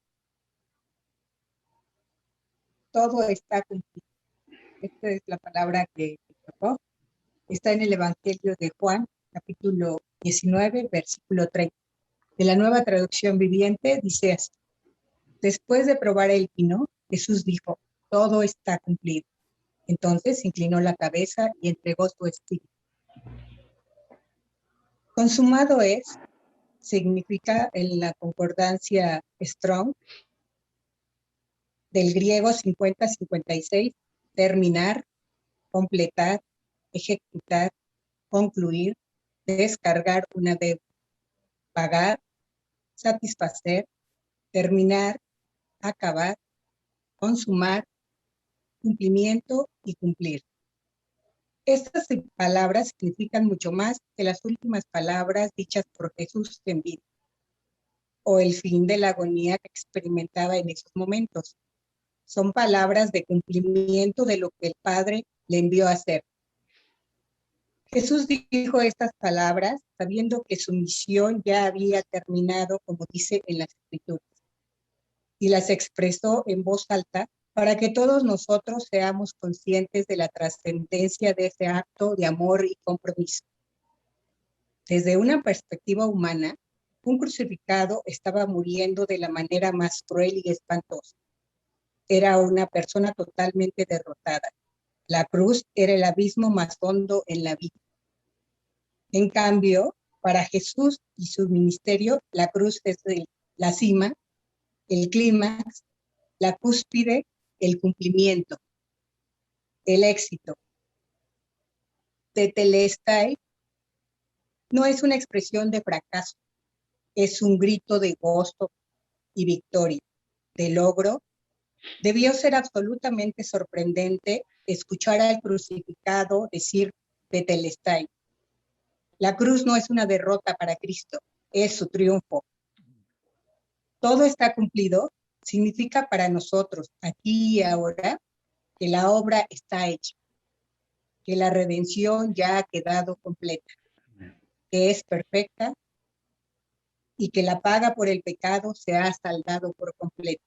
Todo está cumplido. Esta es la palabra que tocó. Está en el Evangelio de Juan, capítulo 19, versículo 30. De la Nueva Traducción Viviente dice así: después de probar el vino, Jesús dijo, todo está cumplido. Entonces inclinó la cabeza y entregó su espíritu. Consumado es, significa en la concordancia Strong, del griego 50-56, terminar, completar, ejecutar, concluir, descargar una deuda, pagar, satisfacer, terminar, acabar, consumar, cumplimiento y cumplir. Estas palabras significan mucho más que las últimas palabras dichas por Jesús en vida, o el fin de la agonía que experimentaba en esos momentos. Son palabras de cumplimiento de lo que el Padre le envió a hacer. Jesús dijo estas palabras sabiendo que su misión ya había terminado, como dice en las Escrituras, y las expresó en voz alta para que todos nosotros seamos conscientes de la trascendencia de ese acto de amor y compromiso. Desde una perspectiva humana, un crucificado estaba muriendo de la manera más cruel y espantosa. Era una persona totalmente derrotada. La cruz era el abismo más hondo en la vida. En cambio, para Jesús y su ministerio, la cruz es la cima, el clímax, la cúspide, el cumplimiento, el éxito. Tetelestai no es una expresión de fracaso, es un grito de gozo y victoria, de logro. Debió ser absolutamente sorprendente escuchar al crucificado decir Tetelestai. La cruz no es una derrota para Cristo, es su triunfo. Todo está cumplido significa para nosotros, aquí y ahora, que la obra está hecha, que la redención ya ha quedado completa, que es perfecta y que la paga por el pecado se ha saldado por completo.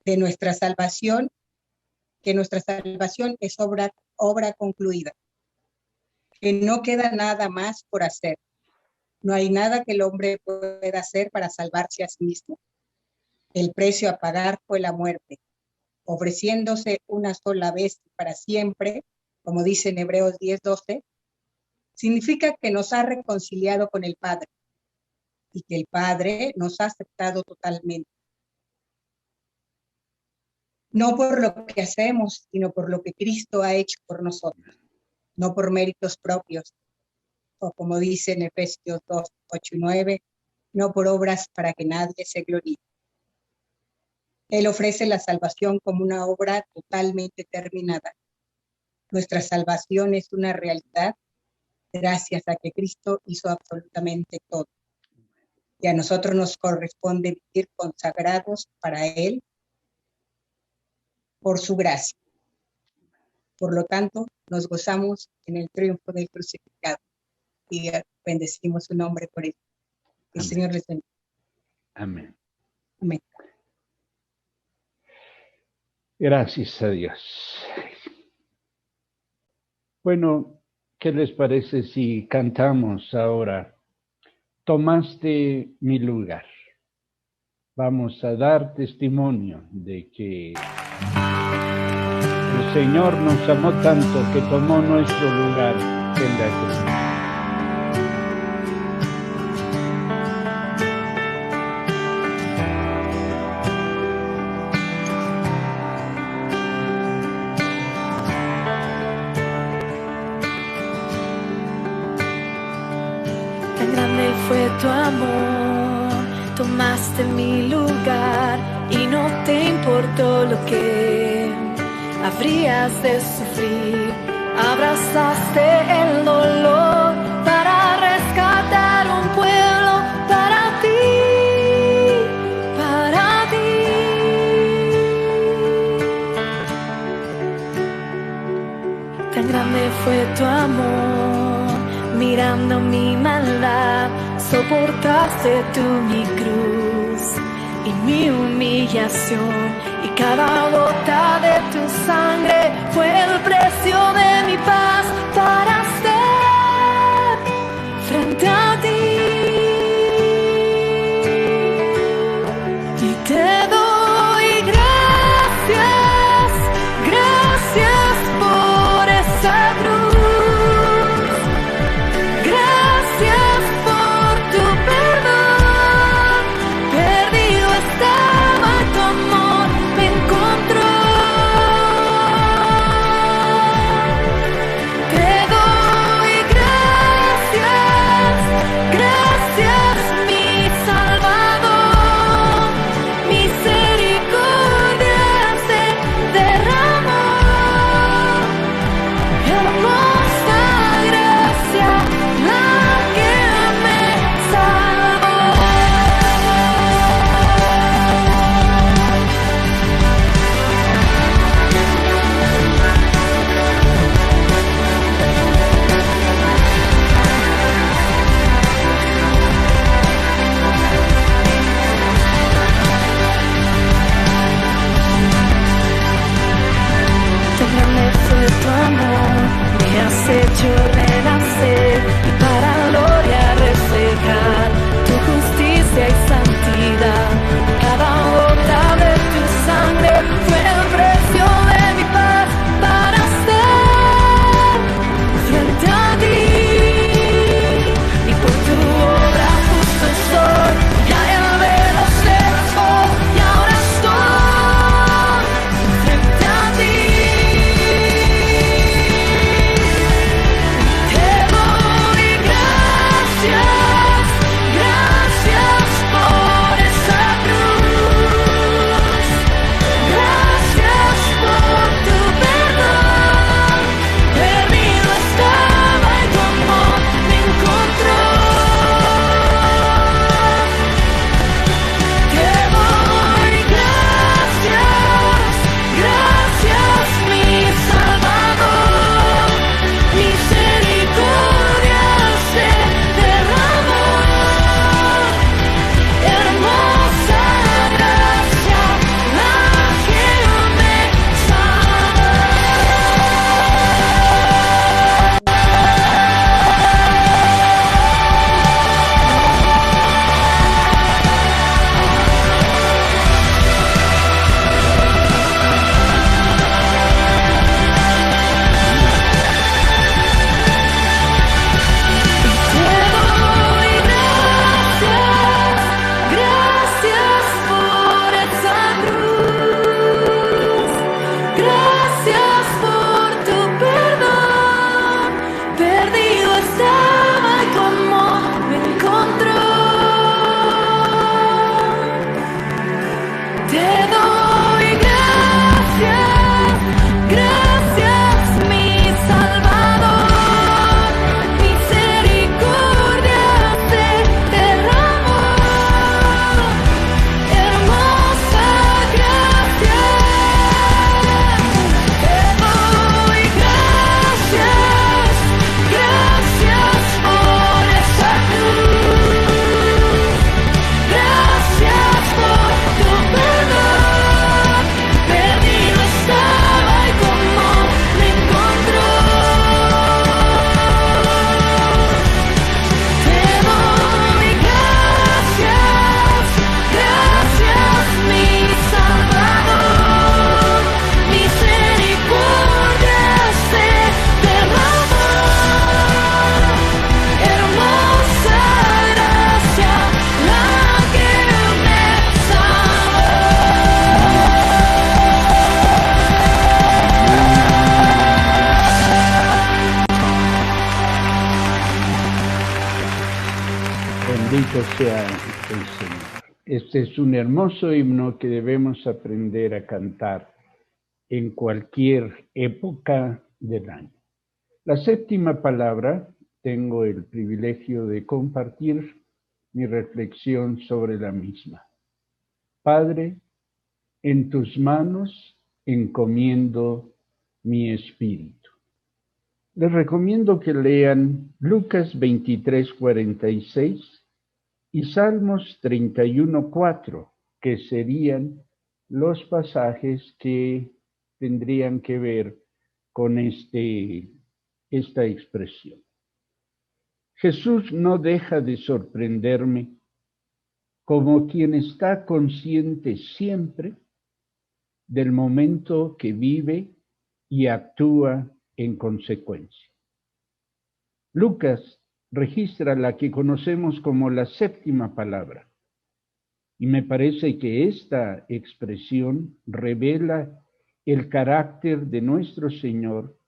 De nuestra salvación, que nuestra salvación es obra concluida, que no queda nada más por hacer. No hay nada que el hombre pueda hacer para salvarse a sí mismo. El precio a pagar fue la muerte, ofreciéndose una sola vez para siempre, como dice en Hebreos 10:12, significa que nos ha reconciliado con el Padre y que el Padre nos ha aceptado totalmente. No por lo que hacemos, sino por lo que Cristo ha hecho por nosotros, no por méritos propios, o como dice en Efesios 2:8-9, no por obras para que nadie se gloríe. Él ofrece la salvación como una obra totalmente terminada. Nuestra salvación es una realidad gracias a que Cristo hizo absolutamente todo. Y a nosotros nos corresponde vivir consagrados para Él por su gracia. Por lo tanto, nos gozamos en el triunfo del crucificado y bendecimos su nombre por eso. El Amén. Señor les bendiga. Amén. Amén. Gracias a Dios. Bueno, ¿qué les parece si cantamos ahora? Tomaste mi lugar. Vamos a dar testimonio de que el Señor nos amó tanto que tomó nuestro lugar en la cruz. Tan grande fue tu amor, tomaste mi lugar y no te importó lo que habrías de sufrir. Abrazaste el dolor para rescatar un pueblo para ti, para ti. Tan grande fue tu amor, mirando mi maldad, soportaste tú mi cruz y mi humillación, y cada gota de tu sangre fue el precio de mi paz para estar frente a ti. Y te doy gracias, gracias por esa cruz, gracias por tu perdón. Perdido estaba, tu amor me encontró. Te doy Bendito sea el Señor. Este es un hermoso himno que debemos aprender a cantar en cualquier época del año. La séptima palabra, tengo el privilegio de compartir mi reflexión sobre la misma. Padre, en tus manos encomiendo mi espíritu. Les recomiendo que lean Lucas 23:46 y Salmos 31:4, que serían los pasajes que tendrían que ver con esta expresión. Jesús no deja de sorprenderme como quien está consciente siempre del momento que vive y actúa en consecuencia. Lucas registra la que conocemos como la séptima palabra, y me parece que esta expresión revela el carácter de nuestro Señor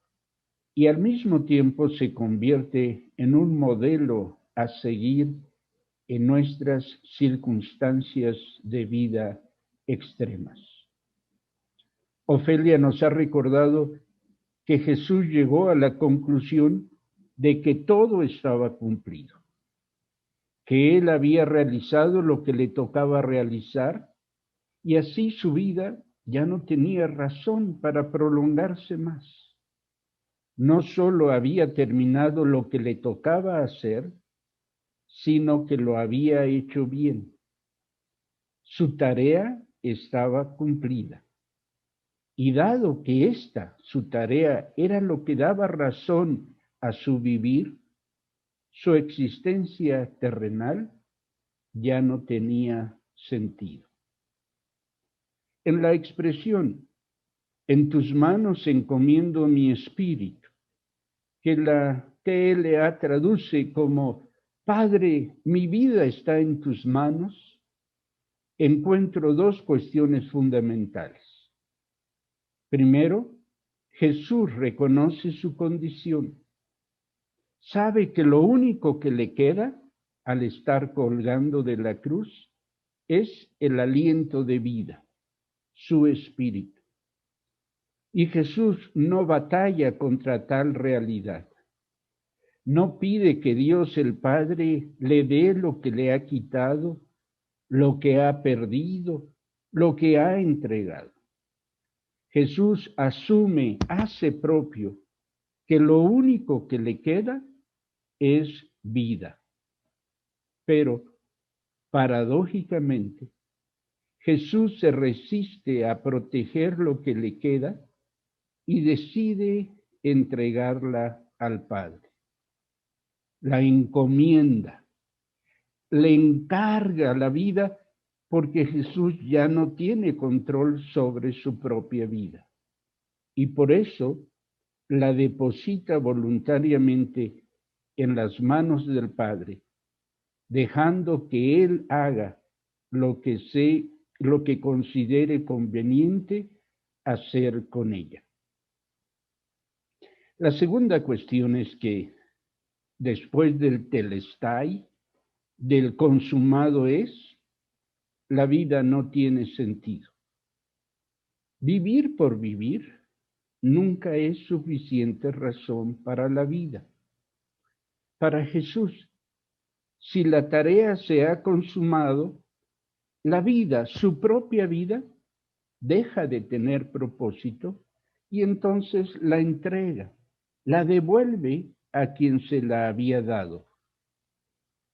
y al mismo tiempo se convierte en un modelo a seguir en nuestras circunstancias de vida extremas. Ofelia nos ha recordado que Jesús llegó a la conclusión de que todo estaba cumplido, que Él había realizado lo que le tocaba realizar y así su vida ya no tenía razón para prolongarse más. No solo había terminado lo que le tocaba hacer, sino que lo había hecho bien. Su tarea estaba cumplida. Y dado que su tarea, era lo que daba razón a su vivir, su existencia terrenal ya no tenía sentido. En la expresión, en tus manos encomiendo mi espíritu, que la TLA traduce como Padre, mi vida está en tus manos, encuentro dos cuestiones fundamentales. Primero, Jesús reconoce su condición. Sabe que lo único que le queda al estar colgando de la cruz es el aliento de vida, su espíritu. Y Jesús no batalla contra tal realidad. No pide que Dios el Padre le dé lo que le ha quitado, lo que ha perdido, lo que ha entregado. Jesús asume, hace propio, que lo único que le queda es vida. Pero, paradójicamente, Jesús se resiste a proteger lo que le queda y decide entregarla al Padre. La encomienda, le encarga la vida porque Jesús ya no tiene control sobre su propia vida. Y por eso la deposita voluntariamente en las manos del Padre, dejando que Él haga lo que considere conveniente hacer con ella. La segunda cuestión es que después del telestai, del consumado es, la vida no tiene sentido. Vivir por vivir nunca es suficiente razón para la vida. Para Jesús, si la tarea se ha consumado, la vida, su propia vida, deja de tener propósito y entonces la entrega, la devuelve a quien se la había dado.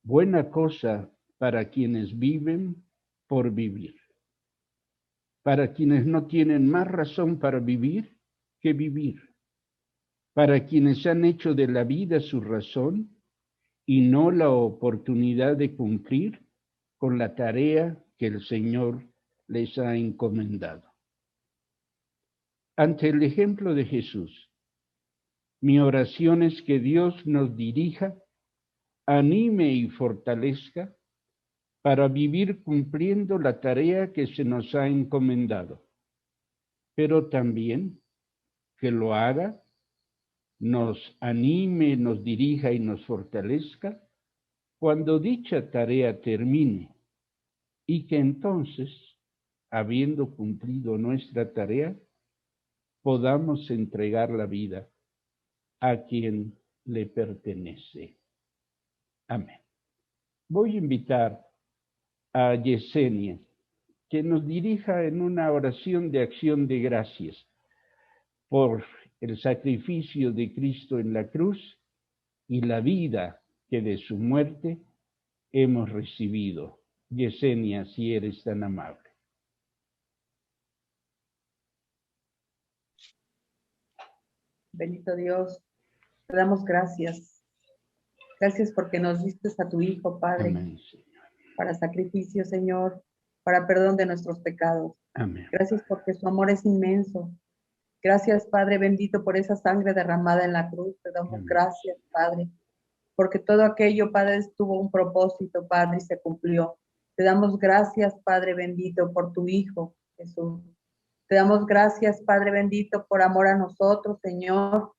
Buena cosa para quienes viven por vivir. Para quienes no tienen más razón para vivir que vivir. Para quienes han hecho de la vida su razón y no la oportunidad de cumplir con la tarea que el Señor les ha encomendado. Ante el ejemplo de Jesús, mi oración es que Dios nos dirija, anime y fortalezca para vivir cumpliendo la tarea que se nos ha encomendado, pero también que lo haga, nos anime, nos dirija y nos fortalezca cuando dicha tarea termine y que entonces, habiendo cumplido nuestra tarea, podamos entregar la vida a quien le pertenece. Amén. Voy a invitar a Yesenia que nos dirija en una oración de acción de gracias por el sacrificio de Cristo en la cruz y la vida que de su muerte hemos recibido. Yesenia, si eres tan amable. Bendito Dios, te damos gracias. Gracias porque nos diste a tu Hijo, Padre, Amén, para sacrificio, Señor, para perdón de nuestros pecados. Amén. Gracias porque su amor es inmenso. Gracias, Padre bendito, por esa sangre derramada en la cruz. Te damos Amén. gracias, Padre, porque todo aquello, Padre, tuvo un propósito, Padre, y se cumplió. Te damos gracias, Padre bendito, por tu Hijo, Jesús. Te damos gracias, Padre bendito, por amor a nosotros, Señor,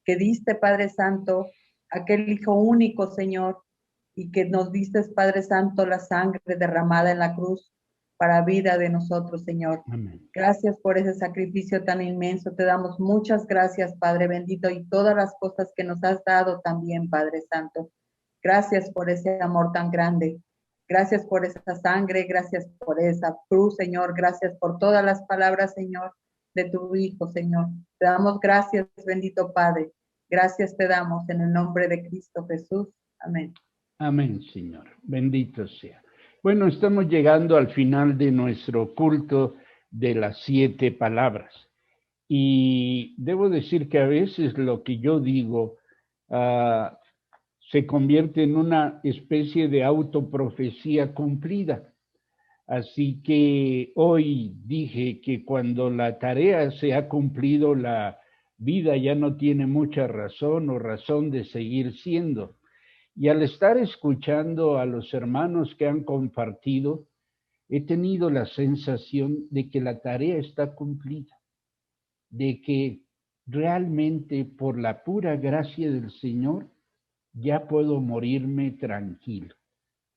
que diste, Padre Santo, aquel Hijo único, Señor, y que nos diste, Padre Santo, la sangre derramada en la cruz para vida de nosotros, Señor. Amén. Gracias por ese sacrificio tan inmenso. Te damos muchas gracias, Padre bendito, y todas las cosas que nos has dado también, Padre Santo. Gracias por ese amor tan grande. Gracias por esa sangre, gracias por esa cruz, Señor. Gracias por todas las palabras, Señor, de tu Hijo, Señor. Te damos gracias, bendito Padre. Gracias te damos en el nombre de Cristo Jesús. Amén. Amén, Señor. Bendito sea. Bueno, estamos llegando al final de nuestro culto de las 7 palabras. Y debo decir que a veces lo que yo digo se convierte en una especie de autoprofecía cumplida. Así que hoy dije que cuando la tarea se ha cumplido, la vida ya no tiene mucha razón o razón de seguir siendo. Y al estar escuchando a los hermanos que han compartido, he tenido la sensación de que la tarea está cumplida, de que realmente por la pura gracia del Señor ya puedo morirme tranquilo,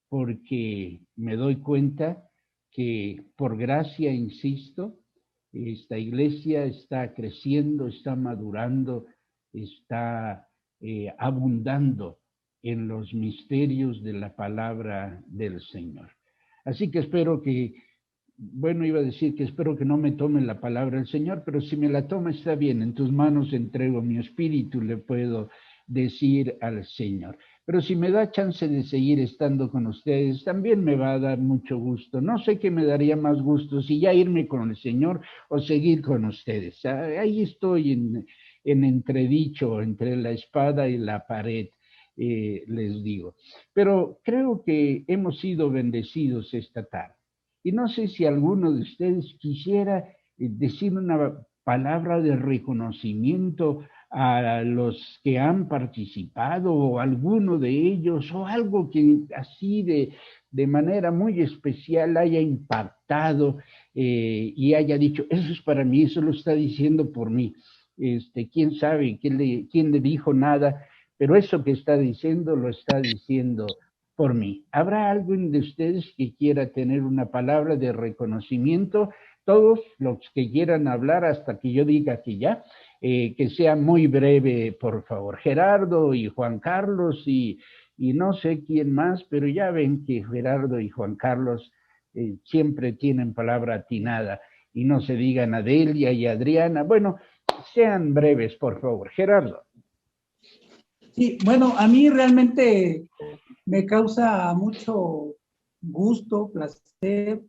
porque me doy cuenta que por gracia, insisto, esta iglesia está creciendo, está madurando, está abundando en los misterios de la palabra del Señor. Así que espero que, bueno, iba a decir que espero que no me tome la palabra el Señor, pero si me la toma está bien, en tus manos entrego mi espíritu, le puedo decir al Señor. Pero si me da chance de seguir estando con ustedes, también me va a dar mucho gusto. No sé qué me daría más gusto, si ya irme con el Señor o seguir con ustedes. Ahí estoy en entredicho entre la espada y la pared. Les digo, pero creo que hemos sido bendecidos esta tarde y no sé si alguno de ustedes quisiera decir una palabra de reconocimiento a los que han participado o alguno de ellos o algo que así de manera muy especial haya impactado y haya dicho, eso es para mí, eso lo está diciendo por mí. Quién sabe quién le dijo nada, pero eso que está diciendo, lo está diciendo por mí. ¿Habrá alguien de ustedes que quiera tener una palabra de reconocimiento? Todos los que quieran hablar hasta que yo diga que ya, que sea muy breve, por favor. Gerardo y Juan Carlos y no sé quién más, pero ya ven que Gerardo y Juan Carlos siempre tienen palabra atinada y no se digan Adelia y Adriana. Bueno, sean breves, por favor. Gerardo. Sí, bueno, a mí realmente me causa mucho gusto, placer.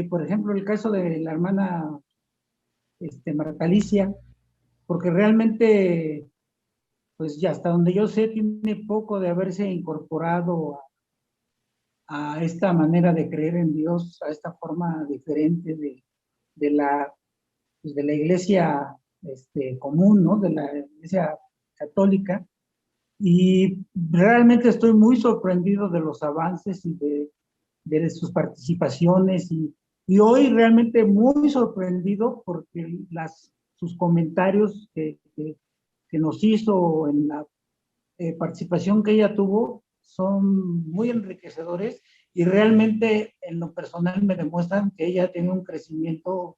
Por ejemplo, el caso de la hermana Marta Alicia, porque realmente, pues ya hasta donde yo sé, tiene poco de haberse incorporado a esta manera de creer en Dios, a esta forma diferente de la iglesia común, ¿no? De la iglesia católica. Y realmente estoy muy sorprendido de los avances y de sus participaciones y hoy realmente muy sorprendido porque sus comentarios que nos hizo en la participación que ella tuvo son muy enriquecedores y realmente en lo personal me demuestran que ella tiene un crecimiento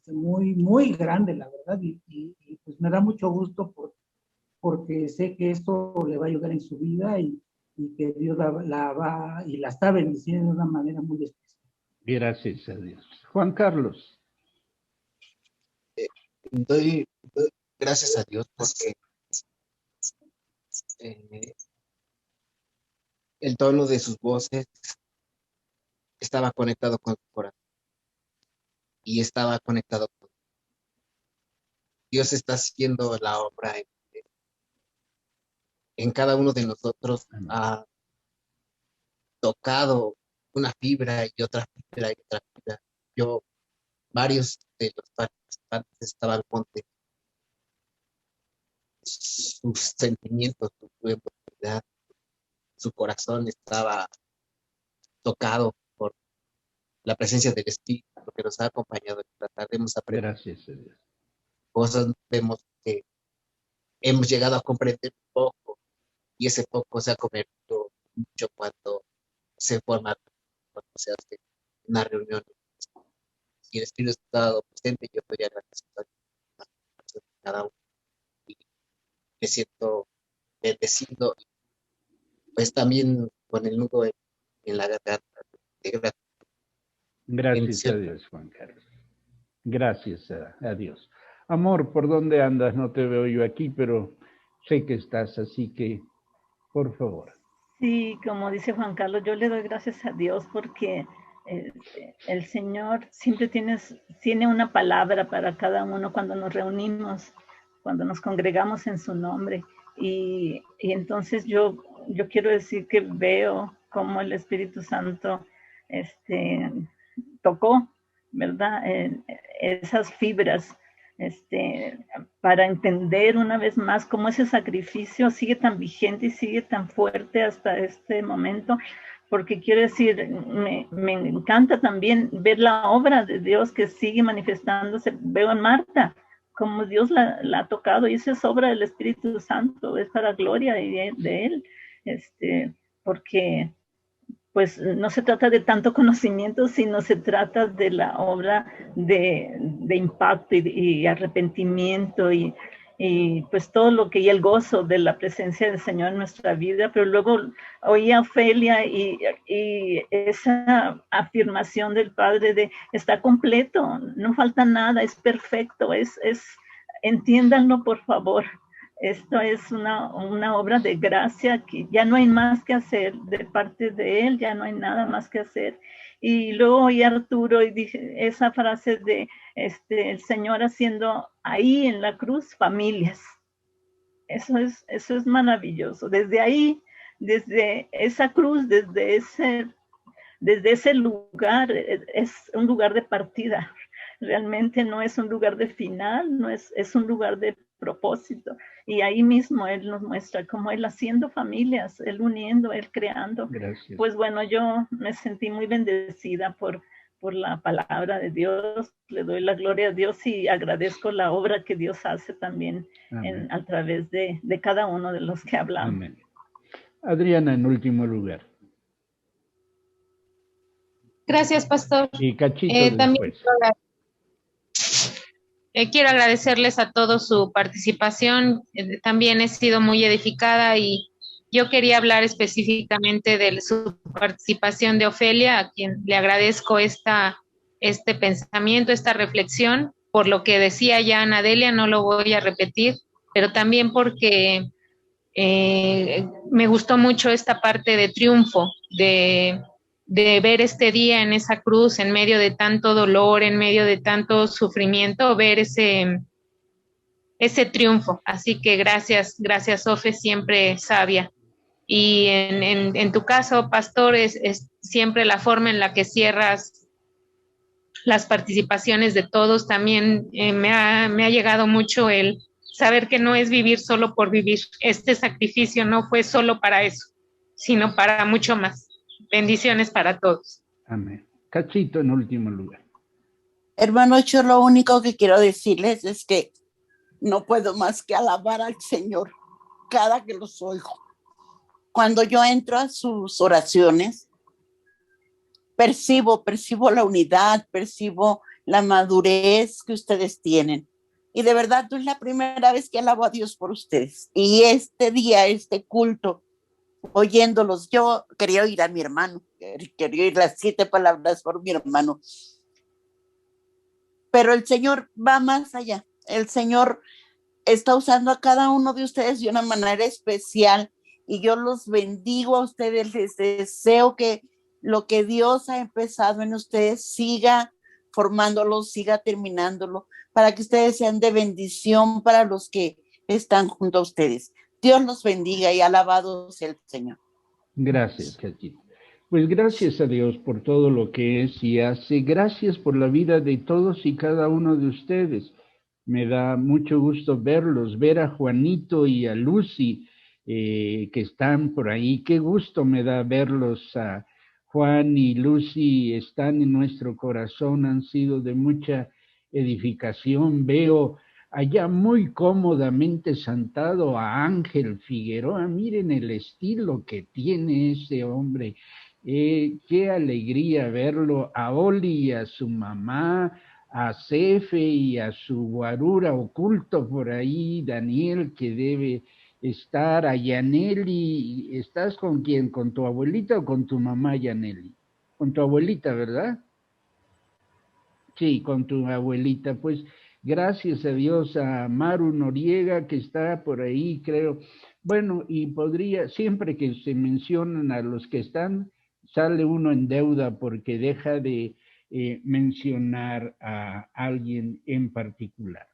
muy, muy grande, la verdad, y pues me da mucho gusto porque sé que esto le va a ayudar en su vida y que Dios la va y la está bendiciendo de una manera muy especial. Gracias a Dios. Juan Carlos. Doy gracias a Dios porque el tono de sus voces estaba conectado con su corazón y estaba conectado con Dios. Está haciendo la obra en cada uno de nosotros. Ha tocado una fibra y otra fibra y otra fibra. Varios de los participantes estaban contentos. Sus sentimientos, su emocionalidad, su corazón estaba tocado por la presencia del Espíritu, porque nos ha acompañado en esta tarde. Hemos aprendido gracias a Dios. Cosas, vemos que hemos llegado a comprender un poco y ese poco se ha convertido mucho cuando se forma, cuando se hace una reunión y el Espíritu ha estado presente. Yo doy gracias a cada uno y me siento bendecido, pues también con el nudo en la garganta. Gracias a Dios, Juan Carlos. Gracias a Dios. Amor, ¿por dónde andas? No te veo yo aquí, pero sé que estás, así que, por favor. Sí, como dice Juan Carlos, yo le doy gracias a Dios porque el Señor siempre tiene una palabra para cada uno cuando nos reunimos, cuando nos congregamos en su nombre. Y entonces yo quiero decir que veo cómo el Espíritu Santo tocó, ¿verdad? Esas fibras, para entender una vez más cómo ese sacrificio sigue tan vigente y sigue tan fuerte hasta este momento, porque quiero decir, me encanta también ver la obra de Dios que sigue manifestándose. Veo en Marta como Dios la ha tocado, y esa es obra del Espíritu Santo, es para gloria de Él, porque pues no se trata de tanto conocimiento, sino se trata de la obra de impacto y arrepentimiento y pues todo lo que, y el gozo de la presencia del Señor en nuestra vida. Pero luego oí a Ofelia y esa afirmación del Padre de está completo, no falta nada, es perfecto, entiéndanlo por favor. Esto es una obra de gracia que ya no hay más que hacer de parte de Él, ya no hay nada más que hacer. Y luego oí a Arturo y dije esa frase de el Señor haciendo ahí en la cruz familias. Eso es maravilloso. Desde ahí, desde esa cruz, desde ese lugar, es un lugar de partida. Realmente no es un lugar de final, no es un lugar de propósito. Y ahí mismo Él nos muestra cómo Él haciendo familias, Él uniendo, Él creando. Gracias. Pues bueno, yo me sentí muy bendecida por la palabra de Dios. Le doy la gloria a Dios y agradezco la obra que Dios hace también a través de cada uno de los que hablamos. Amén. Adriana, en último lugar. Gracias, pastor. Y Cachito también quiero agradecerles a todos su participación. También he sido muy edificada y yo quería hablar específicamente de su participación de Ofelia, a quien le agradezco este pensamiento, esta reflexión. Por lo que decía ya Ana Delia, no lo voy a repetir, pero también porque me gustó mucho esta parte de triunfo, de ver este día en esa cruz, en medio de tanto dolor, en medio de tanto sufrimiento, ver ese triunfo. Así que gracias, Ofe, siempre sabia. Y en tu caso, pastor, es siempre la forma en la que cierras las participaciones de todos. También me ha llegado mucho el saber que no es vivir solo por vivir. Este sacrificio no fue solo para eso, sino para mucho más. Bendiciones para todos. Amén. Cachito, en último lugar. Hermanos, yo lo único que quiero decirles es que no puedo más que alabar al Señor cada que los oigo. cuando yo entro a sus oraciones, percibo la unidad, percibo la madurez que ustedes tienen. Y de verdad, no es la primera vez que alabo a Dios por ustedes. Y este día, este culto, oyéndolos, yo quería oír a mi hermano, quería oír las 7 palabras por mi hermano. Pero el Señor va más allá. El Señor está usando a cada uno de ustedes de una manera especial. Y yo los bendigo a ustedes, les deseo que lo que Dios ha empezado en ustedes siga formándolo, siga terminándolo, para que ustedes sean de bendición para los que están junto a ustedes. Dios los bendiga y alabado sea el Señor. Gracias, Cachita. Pues gracias a Dios por todo lo que es y hace. Gracias por la vida de todos y cada uno de ustedes. Me da mucho gusto verlos, ver a Juanito y a Lucy que están por ahí. Qué gusto me da verlos. A Juan y Lucy están en nuestro corazón, han sido de mucha edificación. Veo allá muy cómodamente sentado a Ángel Figueroa. Miren el estilo que tiene ese hombre. Qué alegría verlo, a Oli y a su mamá, a Cefe y a su guarura oculto por ahí, Daniel, que debe estar, a Yaneli. ¿Estás con quién? ¿Con tu abuelita o con tu mamá, Yaneli? Con tu abuelita, ¿verdad? Sí, con tu abuelita. Pues gracias a Dios, a Maru Noriega, que está por ahí, creo. Bueno, y podría, siempre que se mencionan a los que están, sale uno en deuda porque deja de mencionar a alguien en particular.